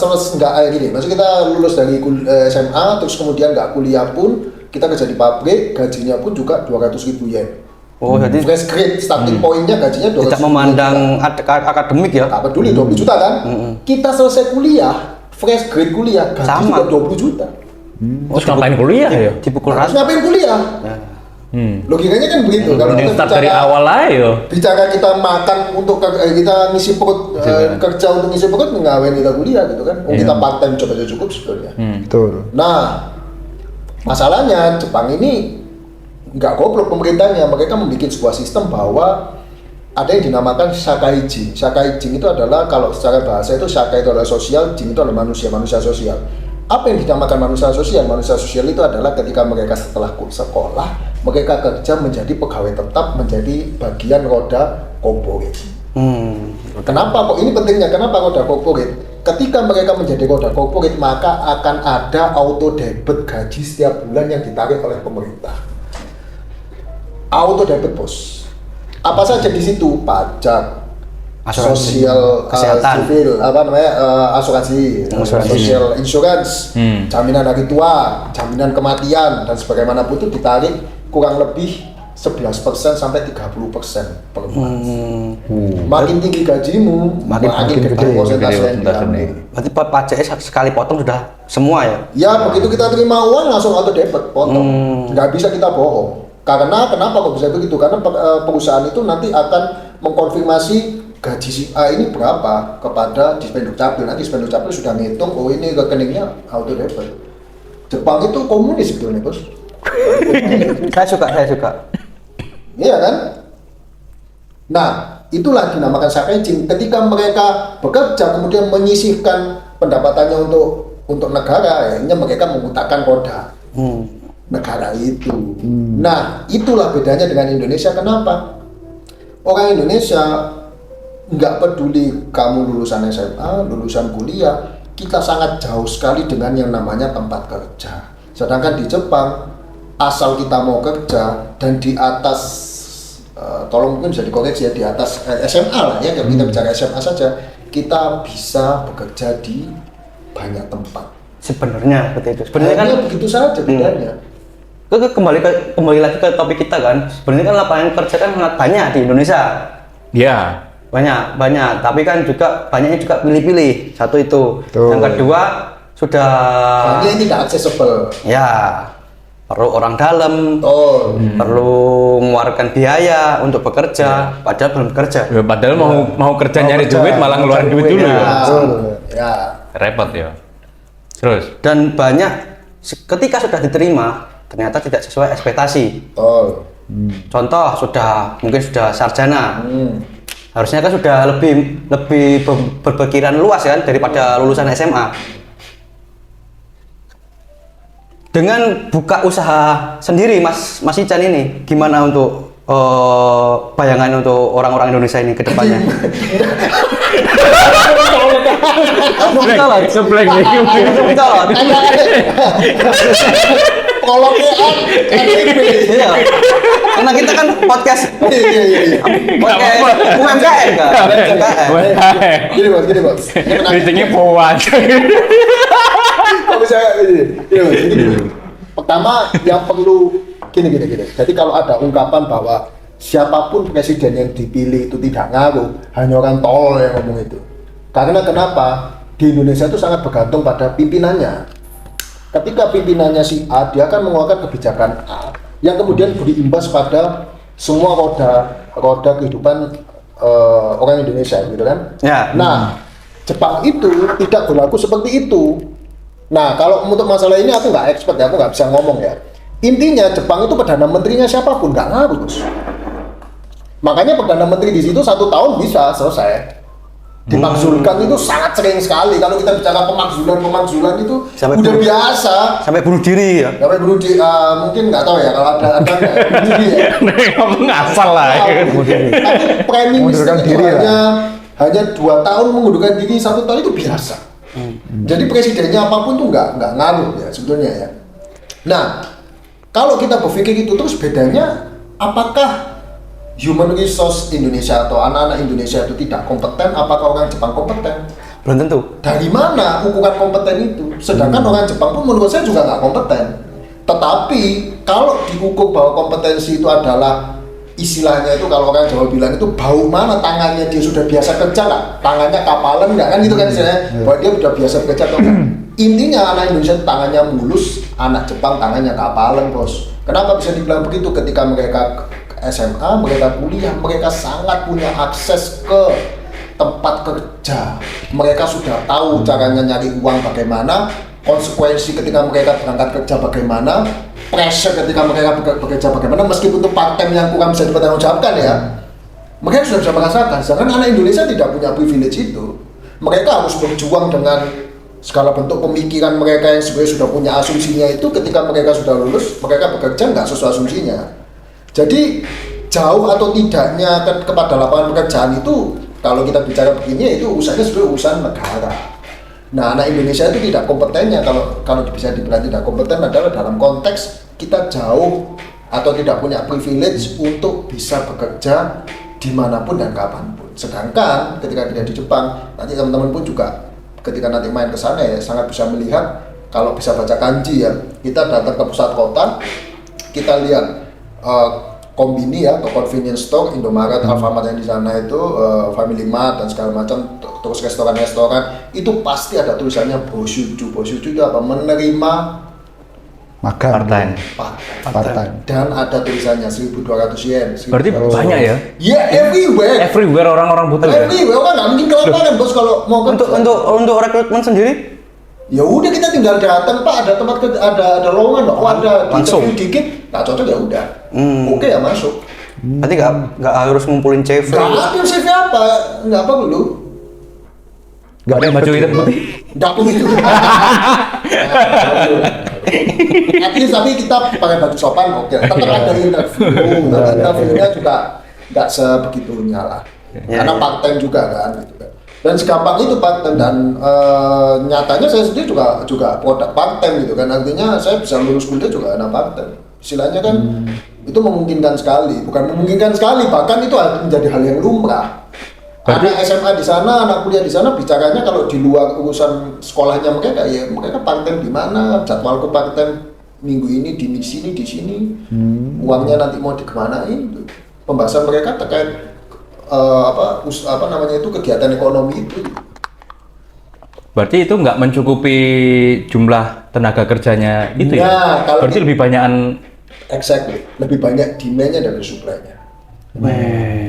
gini, maksudnya kita lulus dari SMA terus kemudian nggak kuliah pun kita kerja di pabrik, gajinya pun juga 200.000 yen. Oh, jadi fresh grade starting pointnya gajinya 200.000 tidak memandang akademik ya. Nggak peduli 20 juta kan? Kita selesai kuliah, fresh grade kuliah, gaji Sama. juga 20 juta. Terus ngapain kuliah ya? Dipukul Terus rata. ngapain kuliah? Logikanya kan begitu. Kalau Mending kita start dari awal aja. bicara kita makan untuk kita ngisi perut, kerja untuk ngisi perut, ngapain kita kuliah gitu kan? Kita part time job aja cukup sebetulnya. Betul. Nah, masalahnya Jepang ini nggak goblok pemerintahnya, mereka membuat sebuah sistem bahwa ada yang dinamakan shakai jin. Shakai jin itu adalah, kalau secara bahasa itu shakai itu adalah sosial, jin itu adalah manusia sosial. Apa yang dinamakan manusia sosial? Manusia sosial itu adalah ketika mereka setelah sekolah, mereka kerja menjadi pegawai tetap, menjadi bagian roda korporat. Kenapa kok ini pentingnya? Kenapa roda korporat? Ketika mereka menjadi roda korporat, maka akan ada auto debit gaji setiap bulan yang ditarik oleh pemerintah. Auto debit, Bos. Apa saja di situ? Pajak, Asuransi, sosial, kesehatan, sivil, asuransi, social insurance, jaminan hari tua, jaminan kematian dan sebagaimanapun itu ditarik kurang lebih 11% sampai 30% per bulan. Makin tinggi gajimu, makin gede persentase yang diambil. Berarti pajaknya sekali potong sudah semua ya? Ya begitu kita terima uang langsung auto debit, potong. Nggak bisa kita bohong. Karena kenapa kok bisa begitu? Karena perusahaan itu nanti akan mengkonfirmasi gaji si A ini berapa kepada Dispenduk Capil. Nanti Dispenduk Capil sudah ngitung, oh ini rekeningnya auto debit. Jepang itu komunis sebetulnya, Bos. Saya suka. Iya kan? Nah, itulah dinamakan sakeijin. Ketika mereka bekerja kemudian menyisihkan pendapatannya untuk negara, akhirnya mereka mengutangkan koda negara itu. Nah, itulah bedanya dengan Indonesia. Kenapa? Orang Indonesia nggak peduli kamu lulusan SMA, lulusan kuliah, kita sangat jauh sekali dengan yang namanya tempat kerja. Sedangkan di Jepang, asal kita mau kerja dan di atas tolong mungkin bisa dikoreksi ya, di atas SMA lah ya, kalau kita bicara SMA saja, kita bisa bekerja di banyak tempat. Sebenarnya seperti itu. Sebenarnya kan begitu saja bedanya. Kembali lagi ke topik kita kan. Sebenarnya kan lapangan kerja kan sangat banyak di Indonesia. Ya. Banyak. Tapi kan juga banyaknya juga pilih-pilih. Satu itu. Betul. Yang kedua sudah Banyak yang tidak accessible. ya perlu orang dalam, perlu mengeluarkan biaya untuk bekerja, padahal belum bekerja. Ya, padahal mau kerja nyari kerja, duit malah ngeluarin duit dulu ya. Ya. Repot ya. Terus Dan banyak ketika sudah diterima ternyata tidak sesuai ekspektasi. Contoh mungkin sudah sarjana. Harusnya kan sudah lebih berpikiran luas kan daripada lulusan SMA. Dengan buka usaha sendiri Mas Ican ini, gimana untuk bayangan untuk orang-orang Indonesia ini ke depannya? Seblek nih. Kolokian Iya. Karena kita kan podcast UMKM kan? Gini bos. Meetingnya puas. Kalau misalnya gini. Pertama yang perlu gini. Jadi kalau ada ungkapan bahwa siapapun presiden yang dipilih itu tidak ngaruh, hanya orang tolol yang ngomong itu. Karena kenapa? Di Indonesia itu sangat bergantung pada pimpinannya. Ketika pimpinannya si A, dia akan mengeluarkan kebijakan A yang kemudian berimbas pada semua roda kehidupan orang Indonesia, gitu kan? Ya. Nah, Jepang itu tidak berlaku seperti itu. Nah, kalau untuk masalah ini aku nggak expert ya, aku nggak bisa ngomong ya. Intinya Jepang itu perdana menterinya siapapun nggak ngaruh, Bos. Makanya perdana menteri di situ 1 tahun bisa selesai. Dimakzulkan itu sangat sering sekali. Kalau kita bicara pemakzulan itu udah biasa. Sampai bunuh diri ya. Sampai bunuh diri, mungkin nggak tahu ya kalau ada bunuh diri ya. Ngomong asal lah. Tapi prime minister itu hanya 2 tahun mengundurkan diri, 1 tahun itu biasa. Jadi presidennya apapun tuh nggak ngaruh ya sebetulnya ya. Nah, kalau kita berpikir itu terus bedanya apakah human resource Indonesia atau anak-anak Indonesia itu tidak kompeten, apakah orang Jepang kompeten? Belum tentu. Dari mana ukuran kompeten itu? Sedangkan orang Jepang pun menurut saya juga nggak kompeten. Tetapi kalau diukur bahwa kompetensi itu adalah istilahnya itu kalau orang Jawa bilang itu bau mana tangannya, dia sudah biasa kerja nggak? Tangannya kapalan nggak kan gitu kan istilahnya? Bahwa dia sudah biasa bekerja atau enggak? Intinya anak Indonesia tangannya mulus, anak Jepang tangannya kapalan, Bos. Kenapa bisa dibilang begitu? Ketika mereka SMA, mereka kuliah, mereka sangat punya akses ke tempat kerja. Mereka sudah tahu caranya nyari uang bagaimana, konsekuensi ketika mereka berangkat kerja bagaimana, pressure ketika mereka bekerja bagaimana, meskipun itu part-time yang kurang bisa dipertanggungjawabkan ya. Mereka sudah bisa merasakan, sedangkan anak Indonesia tidak punya privilege itu. Mereka harus berjuang dengan segala bentuk pemikiran mereka yang sebenarnya sudah punya asumsinya itu. Ketika mereka sudah lulus, mereka bekerja nggak sesuai asumsinya. Jadi jauh atau tidaknya kepada lapangan pekerjaan itu, kalau kita bicara begini itu urusannya sebenarnya urusan negara. Nah, anak Indonesia itu tidak kompetennya, kalau bisa dibilang tidak kompeten adalah dalam konteks kita jauh atau tidak punya privilege untuk bisa bekerja dimanapun dan kapanpun. Sedangkan ketika kita di Jepang, nanti teman-teman pun juga ketika nanti main ke sana ya sangat bisa melihat, kalau bisa baca kanji ya, kita datang ke pusat kota, kita lihat kombini ya, atau convenience store, Indomaret, Alfamart yang di sana itu, Family Mart dan segala macam, terus restoran-restoran itu pasti ada tulisannya Boshuju. Boshuju itu apa? Menerima Magang. part-time. Dan ada tulisannya 1.200 yen. Berarti banyak ya? Ya, everywhere. Everywhere orang-orang butuh ya? Everywhere, orang nggak mungkin ke lapangan bos kalau mau kerja. Untuk rekrutmen sendiri Ya udah kita tinggal datang Pak, ada tempat ada lowongan Pak, ada langsung dikit, nggak cocok ya udah. Oke ya masuk. berarti nggak harus ngumpulin CV. Nggak ada CV apa, nggak apa dulu. Gak ada baju hitam putih? Nggak perlu itu. At least tapi kita pakai baju sopan oke. Tetap ada interview, interviewnya juga nggak sebegitunya lah. Karena part time juga kan. Gitu kan. Dan segampang itu part time dan nyatanya saya sendiri juga produk part time gitu kan. Artinya saya bisa lulus kuliah juga anak part time. Istilahnya kan itu memungkinkan sekali, bukan memungkinkan sekali, bahkan itu menjadi hal yang lumrah. Anak SMA di sana, anak kuliah di sana bicaranya kalau di luar urusan sekolahnya mereka ya mereka part time di mana, jadwalku part time minggu ini di sini, uangnya nanti mau dikemanain. Pembahasan mereka terkait apa namanya itu kegiatan ekonomi itu. Berarti itu nggak mencukupi jumlah tenaga kerjanya itu Nah, ya? Berarti lebih banyakan. Exactly, lebih banyak demand-nya dari supply-nya.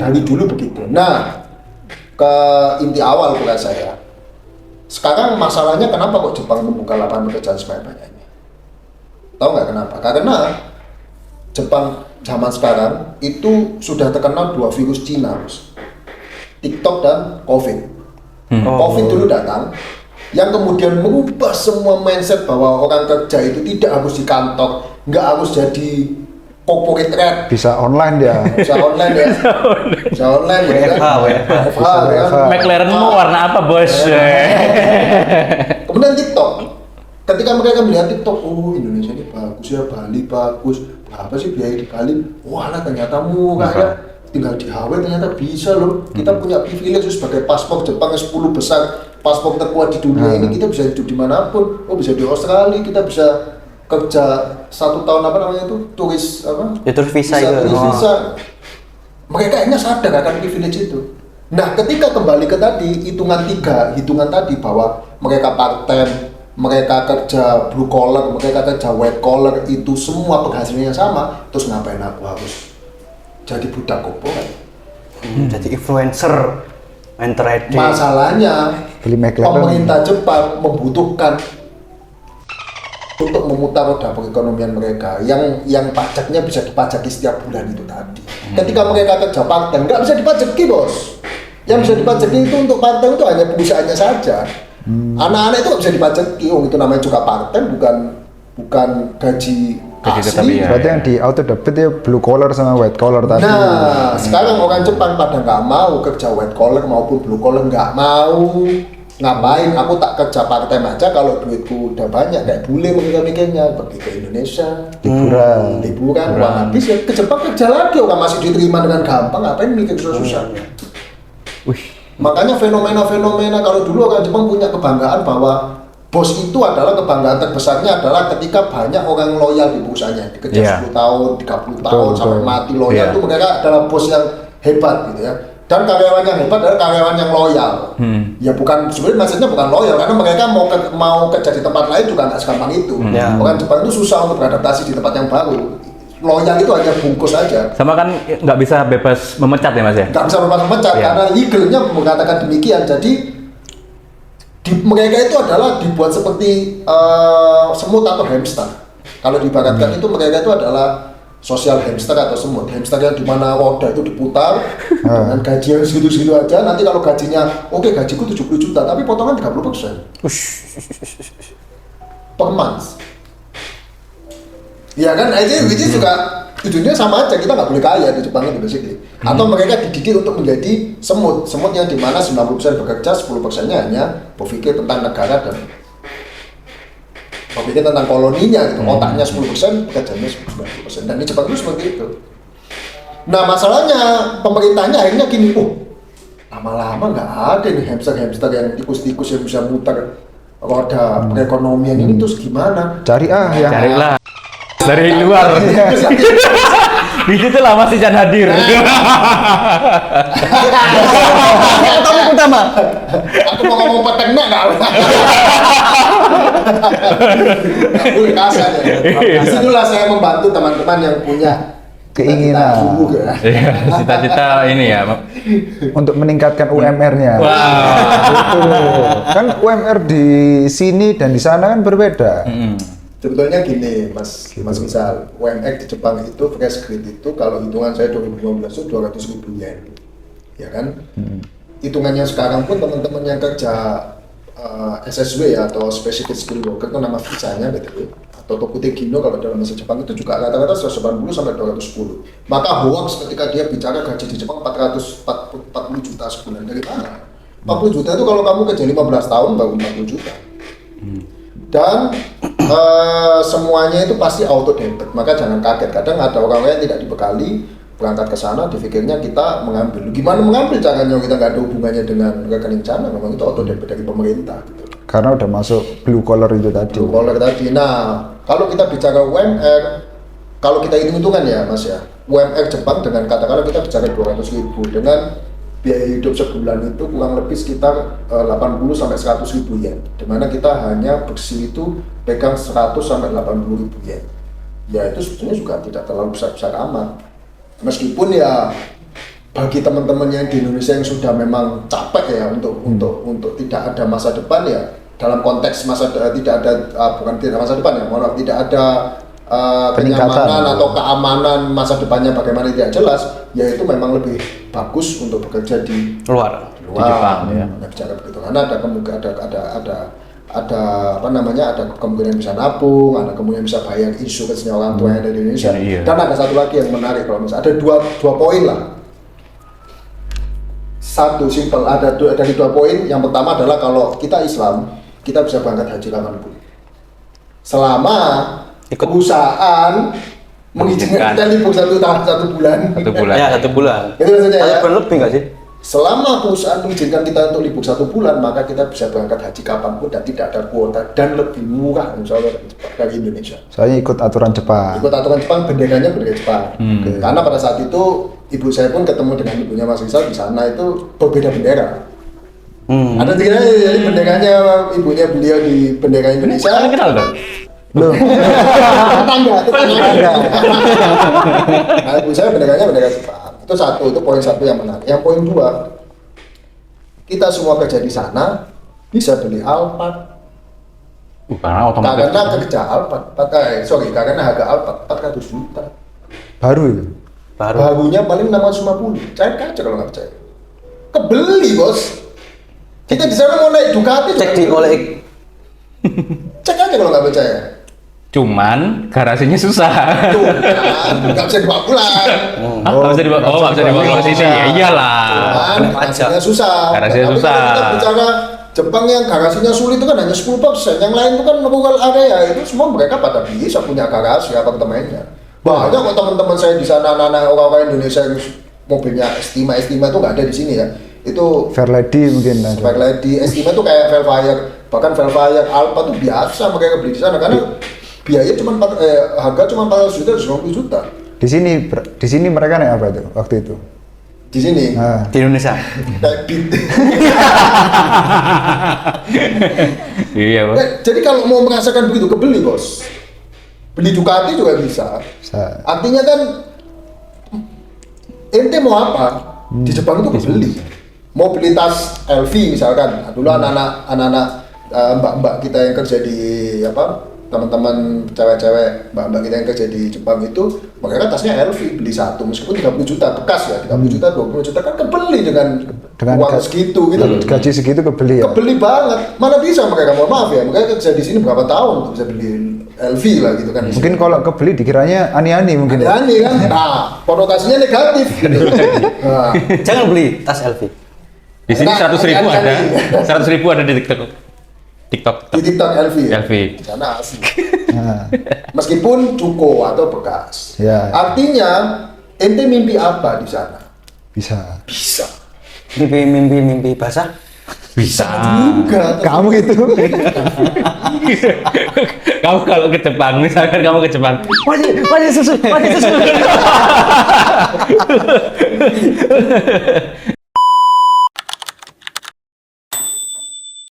Dari dulu begitu. Nah, ke inti awal bukan saya. Sekarang masalahnya kenapa kok Jepang membuka lapangan pekerjaan sebanyak-banyaknya? Tahu nggak kenapa? Karena Jepang zaman sekarang itu sudah terkenal dua virus Cina, Bos. TikTok dan COVID. COVID dulu datang, yang kemudian mengubah semua mindset bahwa orang kerja itu tidak harus di kantor, nggak harus jadi corporate red. Bisa online dia. Bisa online ya. Bisa online ya. WFH, McLarenmu warna apa bos? Kemudian TikTok. Ketika mereka melihat TikTok, oh Indonesia ini bagus ya, Bali bagus. Berapa sih biaya di Bali? Wah lah ternyata murah ya. Tinggal di Hawaii ternyata bisa loh. Kita punya privilege sebagai paspor Jepang 10 besar paspor terkuat di dunia ini. Kita bisa hidup dimanapun. Oh bisa di Australia, kita bisa kerja 1 tahun apa namanya itu turis apa? Ya, turis visa itu. Turis visa. Mereka akhirnya sadar akan privilege itu. Nah, ketika kembali ke tadi hitungan tadi bahwa mereka part time, mereka kerja blue collar, mereka kerja white collar, itu semua penghasilannya sama. Terus ngapain aku harus jadi budak korporat? Jadi influencer, main trading. Masalahnya Beli McLaren. pemerintah Jepang membutuhkan untuk memutar roda perekonomian mereka yang pajaknya bisa dipajaki setiap bulan itu tadi. Ketika mereka kerja part time nggak bisa dipajaki bos. Yang bisa dipajaki itu untuk part time itu hanya perusahaannya saja. Anak-anak itu nggak bisa dipajaki. Itu namanya juga part time, bukan gaji asli. Ya, Berarti yang di auto debit ya blue collar sama white collar tadi. Nah, sekarang orang Jepang pada nggak mau kerja white collar maupun blue collar, nggak mau. Ngapain? Aku tak kerja part time aja kalau duitku udah banyak. Kayak bule mereka mikirnya pergi ke Indonesia, liburan, uang habis ya ke Jepang kerja lagi. Orang masih diterima dengan gampang, ngapain mikir susah-susah? Makanya fenomena-fenomena kalau dulu orang Jepang punya kebanggaan bahwa bos itu adalah kebanggaan terbesarnya adalah ketika banyak orang loyal di perusahaannya, dikerja 10 tahun, 30 tahun sampai mati loyal itu mereka adalah bos yang hebat gitu ya. Dan karyawan yang hebat adalah karyawan yang loyal. Ya bukan sebenarnya maksudnya bukan loyal karena mereka mau kerja di tempat lain juga nggak segampang itu. Orang Jepang itu susah untuk beradaptasi di tempat yang baru. Loyal itu hanya bungkus saja. Sama kan nggak bisa bebas memecat ya mas ya? Nggak bisa bebas memecat karena legalnya mengatakan demikian. Jadi mereka itu adalah dibuat seperti semut atau hamster. Kalau diibaratkan itu mereka itu adalah sosial hamster atau semut. Hamster yang dimana roda itu diputar dengan gaji yang segitu-segitu aja. Nanti kalau gajinya, oke gajiku 70 juta, tapi potongan 30% per month. Ya kan, which is juga tujuannya sama aja, kita nggak boleh kaya di Jepang ini basically. Atau mereka dididik untuk menjadi semut yang dimana 90% bekerja, 10%-nya hanya berpikir tentang negara dan berpikir tentang koloninya gitu. Otaknya 10%, pekerjaannya 90%. Dan di Jepang itu seperti itu. Nah masalahnya pemerintahnya akhirnya gini, lama-lama nggak ada nih hamster-hamster yang tikus-tikus yang bisa muter roda perekonomian ini terus gimana? Carilah dari luar. Di situlah Mas Ican hadir. Topik utama. Aku mau ngomong peternak nggak? Boleh kasar ya. Disitulah saya membantu teman-teman yang punya Keinginan. Iya, cita-cita ini ya. Untuk meningkatkan UMR-nya. Wah. Kan UMR di sini dan di sana kan berbeda. Sebetulnya gini, Mas misal UMR di Jepang itu fresh grade itu kalau hitungan saya 2015 itu 200.000 yen, ya kan? Hitungannya sekarang pun teman-teman yang kerja SSW ya, atau Specific Skill Worker itu nama visanya gitu, atau Tokutegino kalau dalam bahasa Jepang itu juga rata-rata 180 sampai 210. Maka hoax ketika dia bicara gaji di Jepang 40 juta sebulan, dari mana? 40 juta itu kalau kamu kerja 15 tahun baru 40 juta. Dan semuanya itu pasti auto debit, maka jangan kaget. Kadang ada orang yang tidak dibekali berangkat ke sana, dipikirnya kita mengambil. Gimana mengambil caranya? Kita nggak ada hubungannya dengan rekening Cana, memang itu auto debit dari pemerintah. Gitu. Karena udah masuk blue collar itu tadi. Blue collar tadi. Nah, kalau kita bicara UMR, kalau kita hitung-hitungan ya Mas ya, UMR Jepang dengan katakanlah kita bicara 200.000 dengan biaya hidup sebulan itu kurang lebih sekitar 80 sampai 100.000 yen, dimana kita hanya bersih itu pegang 100 sampai 80.000 yen. Ya itu sebetulnya juga tidak terlalu besar-besar amat, meskipun ya bagi teman-teman yang di Indonesia yang sudah memang capek ya untuk tidak ada masa depan ya, dalam konteks tidak ada bukan tidak masa depan ya, mohon maaf, tidak ada kenyamanan atau keamanan masa depannya bagaimana tidak jelas, ya itu memang lebih bagus untuk bekerja di Luar. Di Jepang ya. Bicara begitu, karena ada kemungkinan ada apa namanya, ada kemungkinan bisa nabung, ada kemungkinan bisa bayar insurance-nya orang tua yang ada di Indonesia. Iya. Dan ada satu lagi yang menarik, kalau misalnya ada dua poin lah. Satu simpel, dari 2 poin. Yang pertama adalah kalau kita Islam, kita bisa berangkat haji kapanpun, selama perusahaan mengizinkan kita libur 1 bulan. 1 bulan. Ya, 1 bulan. Itu maksudnya ya. 1 bulan lebih nggak sih? Selama perusahaan mengizinkan kita untuk libur 1 bulan, maka kita bisa berangkat haji kapanpun dan tidak ada kuota, dan lebih murah insya Allah dari Indonesia. Saya ikut aturan Jepang. Ikut aturan Jepang, benderanya bendera Jepang. Karena pada saat itu ibu saya pun ketemu dengan ibunya Mas Rizal di sana, itu berbeda bendera. Ada tiga, jadi benderanya ibunya beliau di bendera Indonesia. Kalian kenal dong? Belum. Tetangga. Nah, ibu saya benderanya bendera Jepang. Itu satu, itu poin satu yang menarik. Yang poin 2, kita semua kerja di sana bisa beli Alphard. Karena otomatis. Karena kerja Alphard, karena harga Alphard 400 juta. Baru itu. Barunya paling 650. Cek aja kalau nggak percaya. Kebeli bos. Kita di sana mau naik Ducati. Cek di oleh. Cek aja kalau nggak percaya. Cuman garasinya susah. Tuh, kan, nggak bisa dibawa pulang. Nggak bisa dibawa. Oh, nggak bisa dibawa ke sini. Ya iyalah. Kan, garasinya susah. Garasinya Tapi susah. kalau kita bicara Jepang yang garasinya sulit itu kan hanya 10%. Yang lain itu kan rural area, itu semua mereka pada bisa punya garasi apartemennya. Banyak kok teman-teman saya di sana, anak-anak orang-orang Indonesia yang mobilnya Estima itu nggak ada di sini ya. Itu Fairlady mungkin ada. Fairlady, Estima itu kayak Velfire, bahkan Velfire, Alfa tuh biasa mereka beli di sana karena biaya cuma harga cuma 400 juta, 90 juta. Di sini mereka naik apa itu waktu itu? Di sini Nah, Di Indonesia. naik Beat. Iya, Bos. Nah, jadi kalau mau merasakan begitu, kebeli bos. Beli Ducati juga bisa. Artinya kan ente mau apa? Di Jepang itu kebeli. Mau beli tas LV misalkan. Dulu anak-anak mbak-mbak kita yang kerja di teman-teman cewek-cewek mbak-mbak kita yang kerja di Jepang itu, mereka tasnya LV, beli satu meskipun 30 juta bekas ya, 30 juta, 20 juta kan kebeli dengan uang segitu gitu loh. gaji segitu kebeli ya. Kebeli banget. Mana bisa mereka, mohon maaf ya, mereka kerja di sini berapa tahun untuk bisa beli LV lah gitu kan. Mungkin kalau kebeli dikiranya ani-ani mungkin. ya. aneh kan. Nah, konotasinya negatif gitu. Nah, Jangan beli tas LV. Di sini Nah, 100.000 ada. hati-hati. 100.000 ada di TikTok. di TikTok LV ya? LV. Di sana asli. Nah, Meskipun cuko atau bekas. Ya. Artinya, ente mimpi apa di sana? bisa. Bisa. Mimpi basah. Bisa. Juga. Kamu itu Kamu kalau ke Jepang, misalkan kamu ke Jepang, Masih susu.